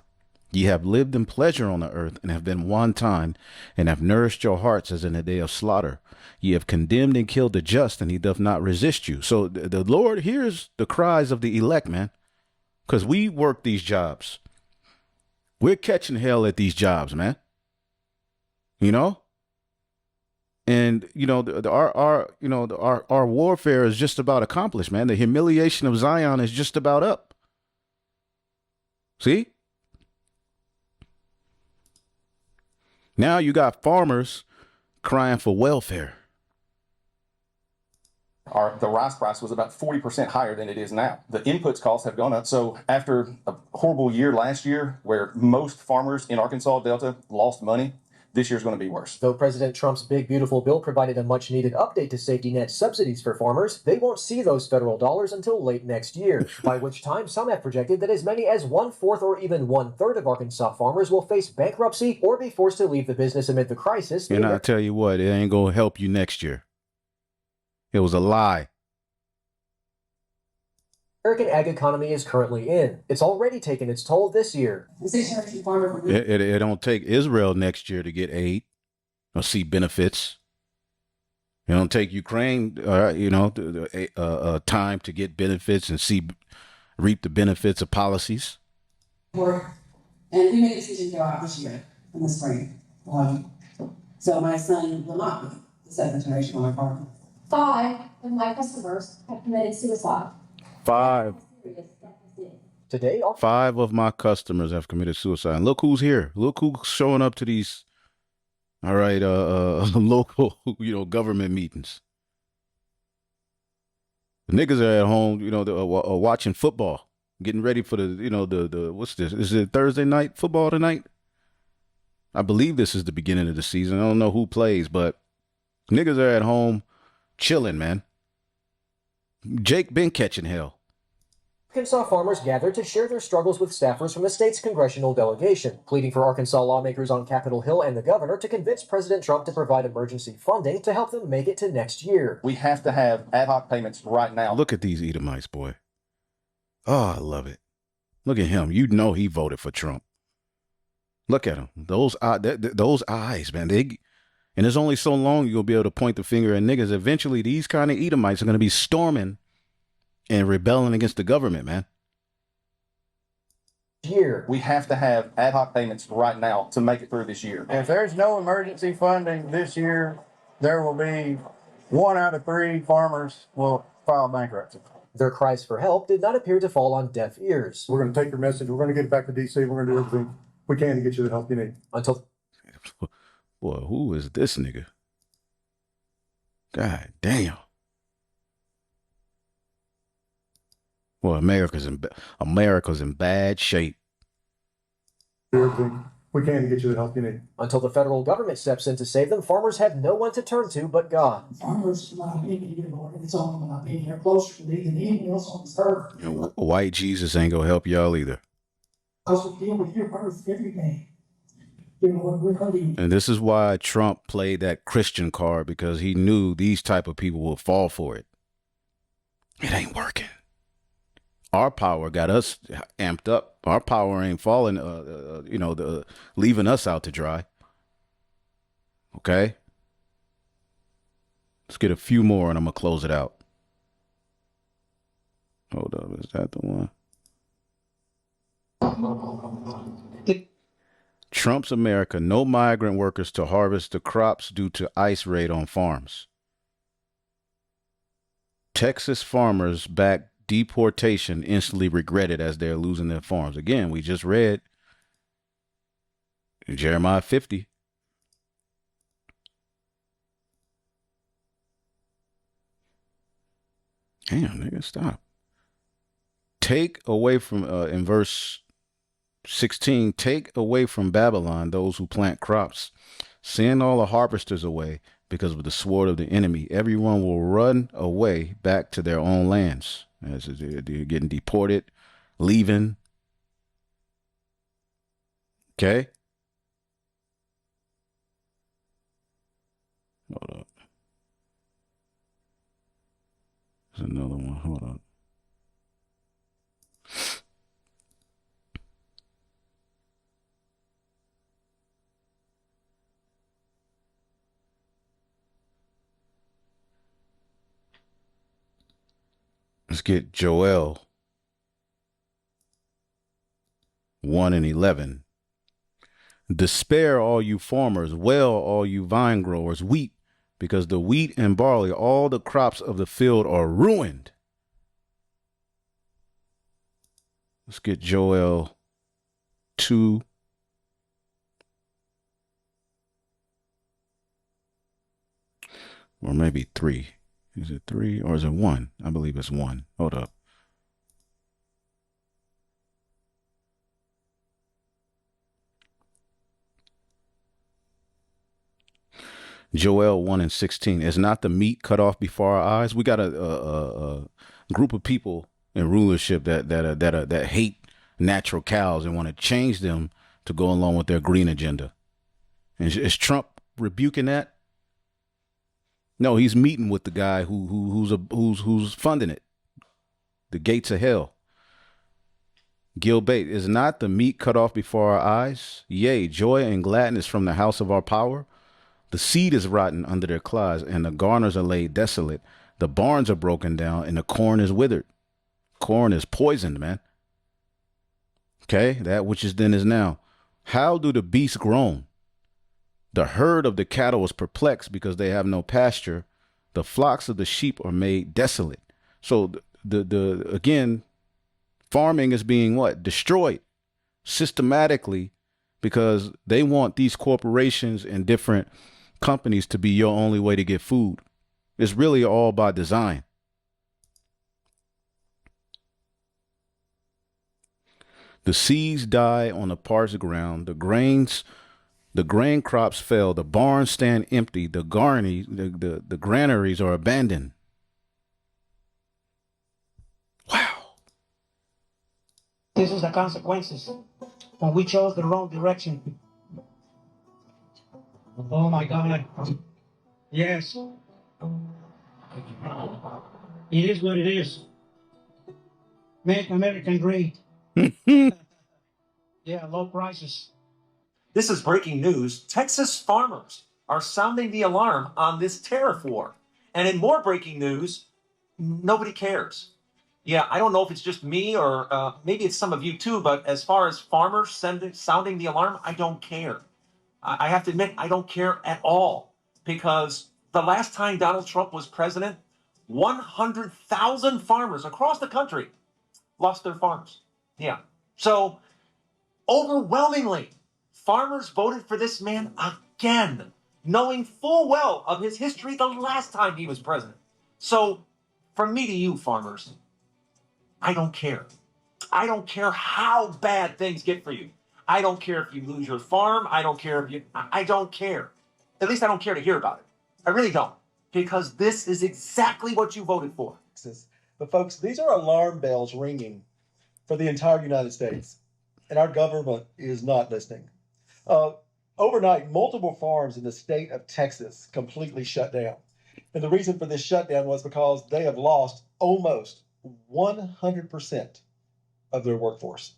Ye have lived in pleasure on the earth, and have been wanton, and have nourished your hearts as in the day of slaughter. Ye have condemned and killed the just, and he doth not resist you. So the Lord hears the cries of the elect, man, because we work these jobs. We're catching hell at these jobs, man. You know? And you know, our warfare is just about accomplished, man. The humiliation of Zion is just about up. See? Now you got farmers crying for welfare. The rice price was about 40% higher than it is now. The inputs costs have gone up. So after a horrible year last year, where most farmers in Arkansas Delta lost money, this year's going to be worse. Though President Trump's big, beautiful bill provided a much-needed update to safety net subsidies for farmers, they won't see those federal dollars until late next year, by which time some have projected that as many as 1/4 or even 1/3 of Arkansas farmers will face bankruptcy or be forced to leave the business amid the crisis. And I tell you what, it ain't going to help you next year. It was a lie. American ag economy is currently in. It's already taken its toll this year. It don't take Israel next year to get aid or see benefits. It don't take Ukraine, time to get benefits and reap the benefits of policies. And we made a decision to go out this year in the spring. So my son will not be the seventh generation on our farm. 5 of my customers have committed suicide. 5 Today, 5 of my customers have committed suicide. And look who's here. Look who's showing up to these, all right, local, government meetings. The niggas are at home, watching football, getting ready for the what's this? Is it Thursday night football tonight? I believe this is the beginning of the season. I don't know who plays, but niggas are at home chilling, man. Jake been catching hell. Arkansas farmers gathered to share their struggles with staffers from the state's congressional delegation, pleading for Arkansas lawmakers on Capitol Hill and the governor to convince President Trump to provide emergency funding to help them make it to next year. We have to have ad hoc payments right now. Look at these Edomites, boy. Oh, I love it. Look at him. You know he voted for Trump. Look at him. Those eyes, man. And there's only so long you'll be able to point the finger at niggas. Eventually, these kind of Edomites are going to be storming and rebelling against the government, man. We have to have ad hoc payments right now to make it through this year. If there's no emergency funding this year, there will be 1 out of 3 farmers will file bankruptcy. Their cries for help did not appear to fall on deaf ears. We're going to take your message. We're going to get it back to D.C. We're going to do everything we can to get you the help you need. Boy, who is this nigga? God damn. Well, America's in bad shape. Do everything we can to get you the help you need. Until the federal government steps in to save them, farmers have no one to turn to but God. Farmers not being here, Lord. It's all about being here closer to thee than anything else on this earth. White Jesus ain't gonna help y'all either. Because we deal with your earth every day. We're hurting. And this is why Trump played that Christian card, because he knew these type of people will fall for it. It ain't working. Our power got us amped up. Our power ain't falling, leaving us out to dry. Okay? Let's get a few more and I'm going to close it out. Hold up. Is that the one? Trump's America, no migrant workers to harvest the crops due to ICE raid on farms. Texas farmers back deportation instantly regretted as they're losing their farms. Again, we just read Jeremiah 50. Damn, nigga, stop. Take away from, in verse 16, take away from Babylon those who plant crops. Send all the harvesters away because of the sword of the enemy. Everyone will run away back to their own lands. As they're getting deported, leaving. Okay? Hold up. There's another one. Hold up. Let's get Joel 1 and 11. Despair, all you farmers, wail, all you vine growers, weep, because the wheat and barley, all the crops of the field are ruined. Let's get Joel 2. Or maybe 3. Is it 3 or is it 1? I believe it's 1. Hold up. Joel 1 and 16. Is not the meat cut off before our eyes? We got a group of people in rulership that hate natural cows and want to change them to go along with their green agenda. And is Trump rebuking that? No, he's meeting with the guy who's funding it. The gates of hell. Gil Bait, is not the meat cut off before our eyes? Yea, joy and gladness from the house of our power. The seed is rotten under their claws, and the garners are laid desolate. The barns are broken down, and the corn is withered. Corn is poisoned, man. Okay, that which is then is now. How do the beasts groan? The herd of the cattle is perplexed because they have no pasture. The flocks of the sheep are made desolate. So the again, farming is being what? Destroyed systematically because they want these corporations and different companies to be your only way to get food. It's really all by design. The seeds die on the parched ground. The grain crops fell. The barns stand empty. The granaries are abandoned. This is the consequences when we chose the wrong direction. Oh my God. Yes. It is what it is. Make America great. Yeah, low prices. This is breaking news. Texas farmers are sounding the alarm on this tariff war. And in more breaking news, nobody cares. Yeah, I don't know if it's just me or maybe it's some of you too, but as far as farmers sounding the alarm, I don't care. I have to admit, I don't care at all because the last time Donald Trump was president, 100,000 farmers across the country lost their farms. Yeah. So overwhelmingly, farmers voted for this man again, knowing full well of his history the last time he was president. So from me to you, farmers, I don't care. I don't care how bad things get for you. I don't care if you lose your farm. I don't care if you, I don't care. At least I don't care to hear about it. I really don't. Because this is exactly what you voted for. But folks, these are alarm bells ringing for the entire United States. And our government is not listening. Overnight, multiple farms in the state of Texas completely shut down. And the reason for this shutdown was because they have lost almost 100% of their workforce.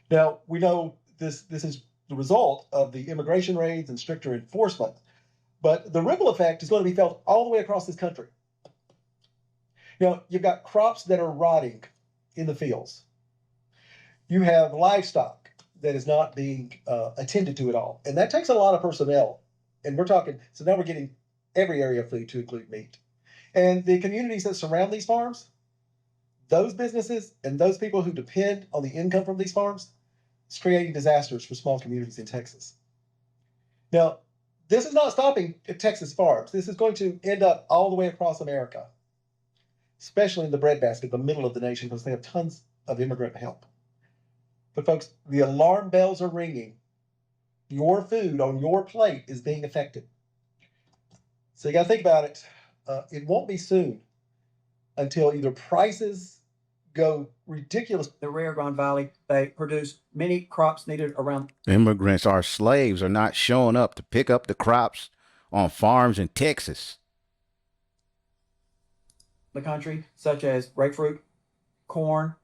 Now, we know this is the result of the immigration raids and stricter enforcement, but the ripple effect is going to be felt all the way across this country. You've got crops that are rotting in the fields. You have livestock that is not being attended to at all. And that takes a lot of personnel. And we're talking, so now we're getting every area of food to include meat. And the communities that surround these farms, those businesses and those people who depend on the income from these farms, it's creating disasters for small communities in Texas. Now, this is not stopping at Texas farms. This is going to end up all the way across America, especially in the breadbasket, the middle of the nation, because they have tons of immigrant help. But folks, the alarm bells are ringing. Your food on your plate is being affected. So you got to think about it. It won't be soon until either prices go ridiculous. The Rio Grande Valley, they produce many crops needed around. Immigrants, our slaves, are not showing up to pick up the crops on farms in Texas. The country, such as grapefruit, corn,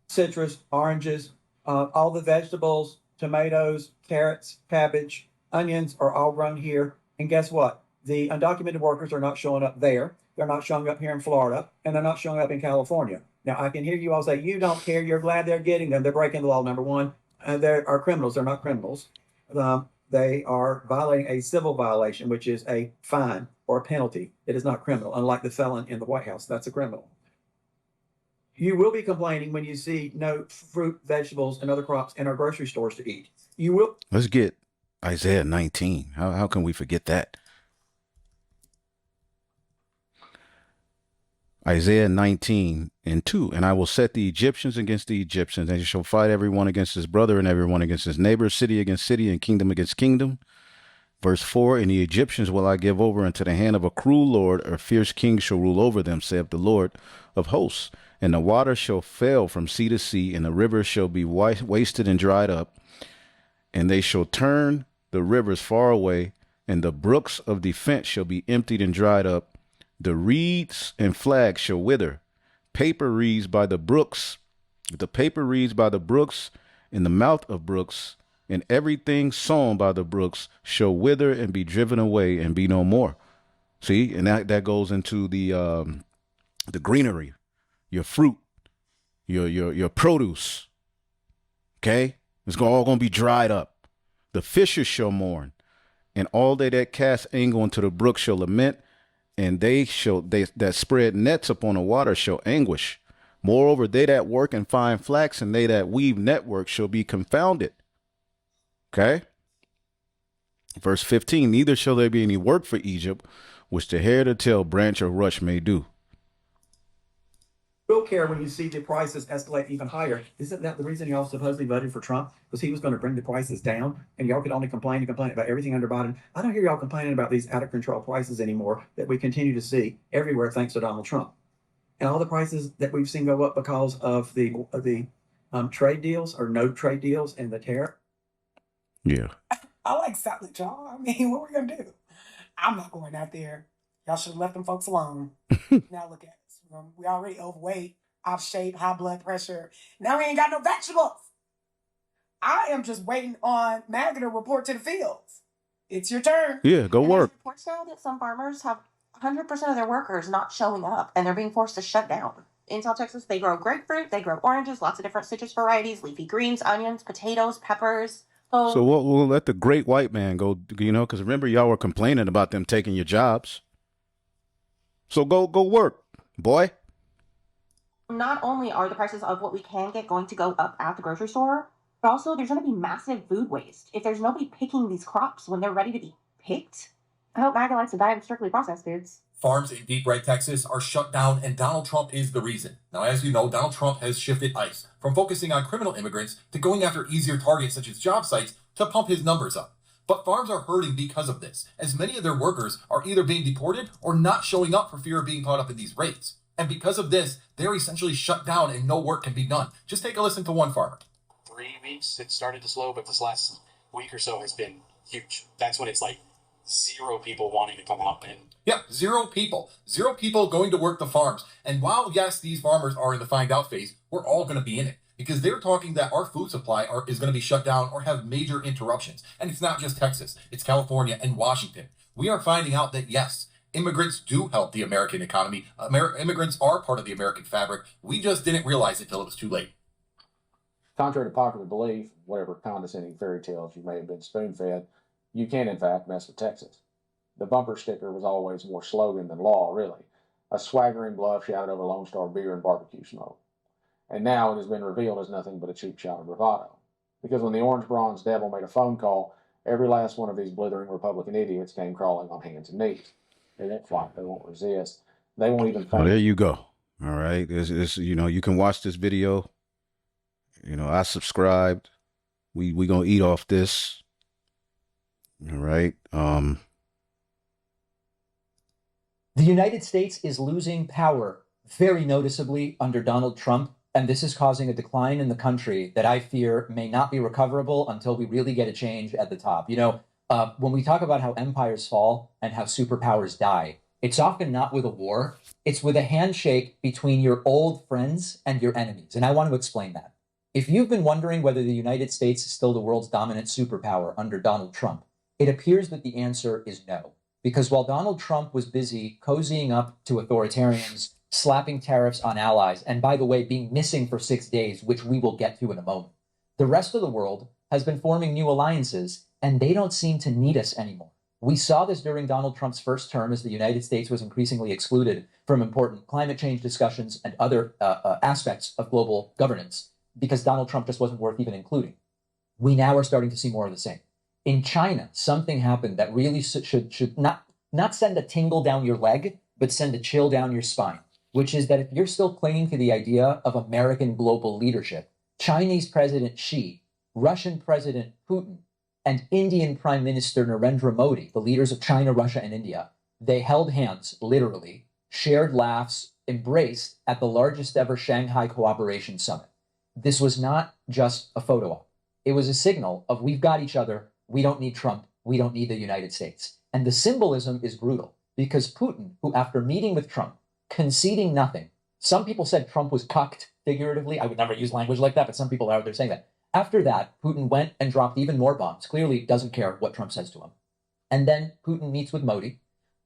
citrus, oranges, all the vegetables, tomatoes, carrots, cabbage, onions are all grown here. And guess what? The undocumented workers are not showing up there. They're not showing up here in Florida, and they're not showing up in California. Now, I can hear you all say, you don't care. You're glad they're getting them. They're breaking the law, number one. They are criminals. They're not criminals. They are violating a civil violation, which is a fine or a penalty. It is not criminal, unlike the felon in the White House. That's a criminal. You will be complaining when you see no fruit, vegetables, and other crops in our grocery stores to eat. You will. Let's get Isaiah 19. How can we forget that? Isaiah 19:2. And I will set the Egyptians against the Egyptians, and they shall fight everyone against his brother and everyone against his neighbor, city against city, and kingdom against kingdom. Verse 4, and the Egyptians will I give over into the hand of a cruel lord, a fierce king shall rule over them, saith the Lord of hosts. And the water shall fail from sea to sea, and the rivers shall be wasted and dried up, and they shall turn the rivers far away, and the brooks of defense shall be emptied and dried up. The reeds and flags shall wither, paper reeds by the brooks, the paper reeds by the brooks, in the mouth of brooks, and everything sown by the brooks shall wither and be driven away and be no more. See, and that goes into the greenery, your fruit, your produce. Okay, it's all gonna be dried up. The fishers shall mourn, and all they that cast angle into the brook shall lament. And they that spread nets upon the water shall anguish. Moreover, they that work and find flax, and they that weave network shall be confounded. Okay. Verse 15, neither shall there be any work for Egypt, which the hair to tail branch or rush may do. Will care when you see the prices escalate even higher. Isn't that the reason y'all supposedly voted for Trump? Because he was going to bring the prices down, and y'all could only complain and complain about everything under Biden. I don't hear y'all complaining about these out of control prices anymore that we continue to see everywhere thanks to Donald Trump. And all the prices that we've seen go up because of the trade deals or no trade deals and the tariff. Yeah. I like salad, y'all. I mean, what we gonna do? I'm not going out there. Y'all should have left them folks alone. Now look at us. We already overweight, out of shape, high blood pressure. Now we ain't got no vegetables. I am just waiting on MAGA to report to the fields. It's your turn. Yeah, go work. Reports now that some farmers have 100% of their workers not showing up, and they're being forced to shut down. In South Texas, they grow grapefruit, they grow oranges, lots of different citrus varieties, leafy greens, onions, potatoes, peppers. So we'll let the great white man go, because remember, y'all were complaining about them taking your jobs. So go work, boy. Not only are the prices of what we can get going to go up at the grocery store, but also there's going to be massive food waste if there's nobody picking these crops when they're ready to be picked. I hope MAGA likes to die of strictly processed foods. Farms in deep red Texas are shut down, and Donald Trump is the reason. Now, as you know, Donald Trump has shifted ICE from focusing on criminal immigrants to going after easier targets such as job sites to pump his numbers up. But farms are hurting because of this, as many of their workers are either being deported or not showing up for fear of being caught up in these raids. And because of this, they're essentially shut down and no work can be done. Just take a listen to one farmer. 3 weeks, it started to slow, but this last week or so has been huge. That's when it's like 0 people wanting to come out. And yeah, 0 people. 0 people going to work the farms. And while, yes, these farmers are in the find out phase, we're all going to be in it. Because they're talking that our food supply is going to be shut down or have major interruptions. And it's not just Texas. It's California and Washington. We are finding out that, yes, immigrants do help the American economy. Immigrants are part of the American fabric. We just didn't realize it till it was too late. Contrary to popular belief, whatever condescending fairy tales you may have been spoon-fed, you can in fact mess with Texas. The bumper sticker was always more slogan than law, really. A swaggering bluff shouted over Lone Star beer and barbecue smoke. And now it has been revealed as nothing but a cheap shot of bravado. Because when the orange bronze devil made a phone call, every last one of these blithering Republican idiots came crawling on hands and knees. They won't fight. They won't resist. They won't even Well, feign. there you go. All right. It's you can watch this video. I subscribed. We gonna eat off this. All right. The United States is losing power very noticeably under Donald Trump, and this is causing a decline in the country that I fear may not be recoverable until we really get a change at the top. When we talk about how empires fall and how superpowers die, it's often not with a war. It's with a handshake between your old friends and your enemies. And I want to explain that. If you've been wondering whether the United States is still the world's dominant superpower under Donald Trump, it appears that the answer is no. Because while Donald Trump was busy cozying up to authoritarians, slapping tariffs on allies, and by the way, being missing for 6 days, which we will get to in a moment, the rest of the world has been forming new alliances, and they don't seem to need us anymore. We saw this during Donald Trump's first term as the United States was increasingly excluded from important climate change discussions and other aspects of global governance because Donald Trump just wasn't worth even including. We now are starting to see more of the same. In China, something happened that really should not send a tingle down your leg, but send a chill down your spine, which is that if you're still clinging to the idea of American global leadership, Chinese President Xi, Russian President Putin, and Indian Prime Minister Narendra Modi, the leaders of China, Russia, and India, they held hands, literally, shared laughs, embraced at the largest ever Shanghai Cooperation Summit. This was not just a photo op. It was a signal of we've got each other. We don't need Trump. We don't need the United States. And the symbolism is brutal because Putin, who after meeting with Trump, conceding nothing, some people said Trump was cucked figuratively. I would never use language like that, but some people are out there saying that. After that, Putin went and dropped even more bombs. Clearly doesn't care what Trump says to him. And then Putin meets with Modi,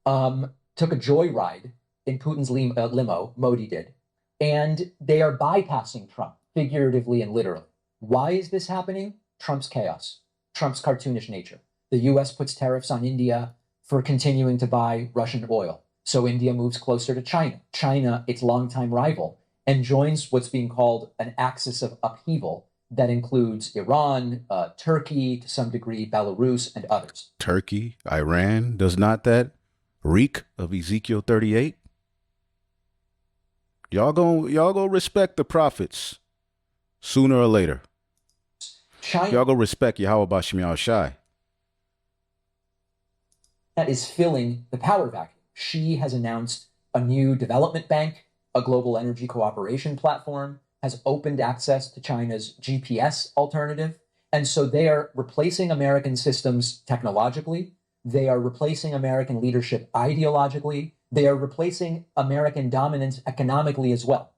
took a joyride in Putin's limo, Modi did, and they are bypassing Trump figuratively and literally. Why is this happening? Trump's chaos, Trump's cartoonish nature. The US puts tariffs on India for continuing to buy Russian oil. So India moves closer to China. China, its longtime rival, and joins what's being called an axis of upheaval that includes Iran, Turkey, to some degree, Belarus, and others. Turkey, Iran, does not that reek of Ezekiel 38? Y'all go respect the prophets sooner or later. China, y'all go respect Yahweh Bashim Yahweh Shai. That is filling the power vacuum. She has announced a new development bank, a global energy cooperation platform, has opened access to China's GPS alternative. And so they are replacing American systems technologically. They are replacing American leadership ideologically. They are replacing American dominance economically as well.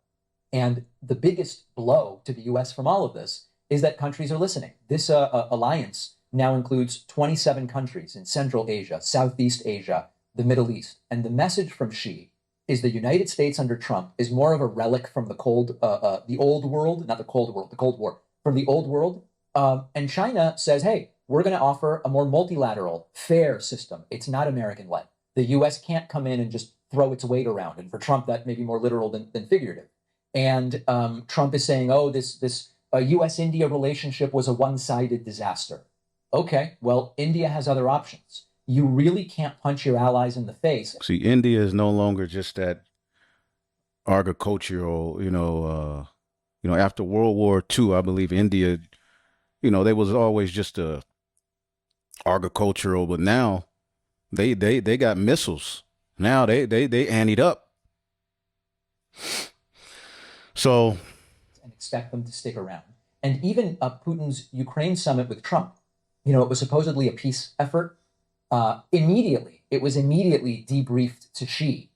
And the biggest blow to the US from all of this is that countries are listening. This alliance now includes 27 countries in Central Asia, Southeast Asia, the Middle East. And the message from Xi is the United States under Trump is more of a relic from the old world, not the Cold War, the Cold War, from the old world. And China says, hey, we're going to offer a more multilateral, fair system. It's not American-led. The US can't come in and just throw its weight around. And for Trump, that may be more literal than figurative. And Trump is saying, oh, this US-India relationship was a one-sided disaster. Okay, well, India has other options. You really can't punch your allies in the face. See, India is no longer just that agricultural, after World War II, I believe India, they was always just a agricultural, but now they got missiles. Now they anteed up. So, and expect them to stick around. And even Putin's Ukraine summit with Trump, it was supposedly a peace effort. It was immediately debriefed to Xi.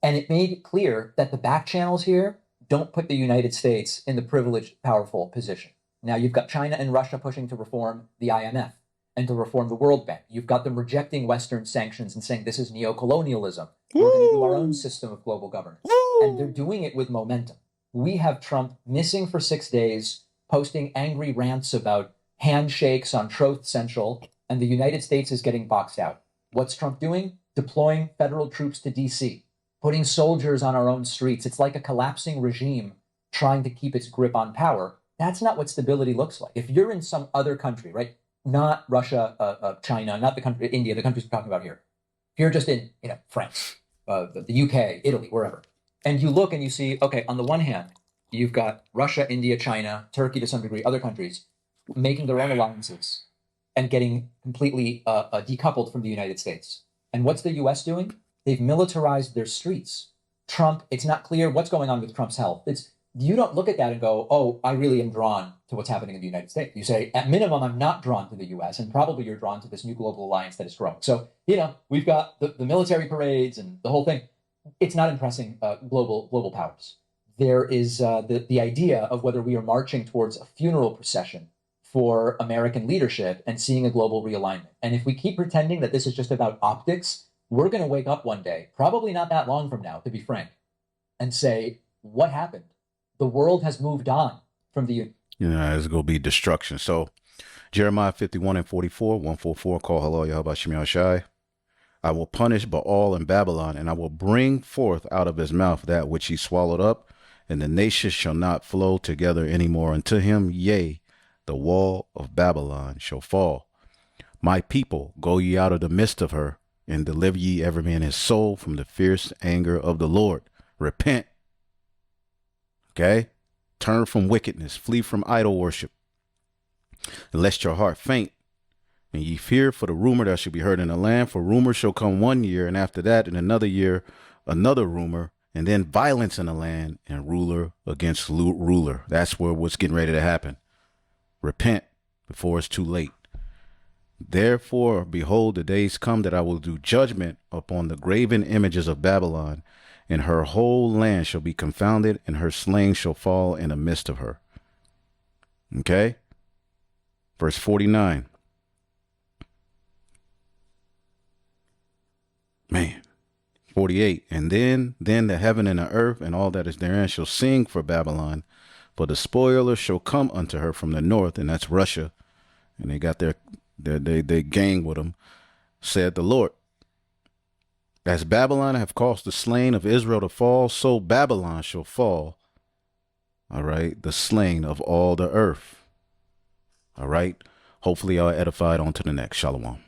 And it made it clear that the back channels here don't put the United States in the privileged, powerful position. Now you've got China and Russia pushing to reform the IMF and to reform the World Bank. You've got them rejecting Western sanctions and saying this is neocolonialism. We're going to do our own system of global governance. And they're doing it with momentum. We have Trump missing for 6 days, posting angry rants about handshakes on Truth Central, and the United States is getting boxed out. What's Trump doing? Deploying federal troops to DC, putting soldiers on our own streets. It's like a collapsing regime trying to keep its grip on power. That's not what stability looks like. If you're in some other country, right? Not Russia, China, not the country, India, the countries we're talking about here. If you're just in, France, the UK, Italy, wherever, and you look and you see, okay, on the one hand, you've got Russia, India, China, Turkey to some degree, other countries making their own alliances and getting completely decoupled from the United States. And what's the US doing? They've militarized their streets. Trump, it's not clear what's going on with Trump's health. You don't look at that and go, oh, I really am drawn to what's happening in the United States. You say, at minimum, I'm not drawn to the US, and probably you're drawn to this new global alliance that is growing. So, we've got the military parades and the whole thing. It's not impressing global powers. There is the idea of whether we are marching towards a funeral procession for American leadership and seeing a global realignment. And if we keep pretending that this is just about optics, we're going to wake up one day, probably not that long from now, to be frank, and say, what happened? The world has moved on from the... It's going to be destruction. So Jeremiah 51:44, 144, call hello, Yahweh Shem Shai. I will punish Baal in Babylon, and I will bring forth out of his mouth that which he swallowed up, and the nations shall not flow together any more unto him. Yea, the wall of Babylon shall fall. My people, go ye out of the midst of her, and deliver ye every man his soul from the fierce anger of the Lord. Repent. Okay? Turn from wickedness, flee from idol worship, and lest your heart faint. And ye fear for the rumor that shall be heard in the land, for rumor shall come 1 year, and after that in another year, another rumor, and then violence in the land, and ruler against ruler. That's what's getting ready to happen. Repent before it's too late. Therefore, behold, the days come that I will do judgment upon the graven images of Babylon, and her whole land shall be confounded, and her slain shall fall in the midst of her. Okay? Verse 49. Man. 48. And then the heaven and the earth and all that is therein shall sing for Babylon, for the spoiler shall come unto her from the north, and that's Russia. And they got their gang with them, said the Lord. As Babylon have caused the slain of Israel to fall, so Babylon shall fall. All right. The slain of all the earth. All right. Hopefully y'all edified on to the next. Shalom.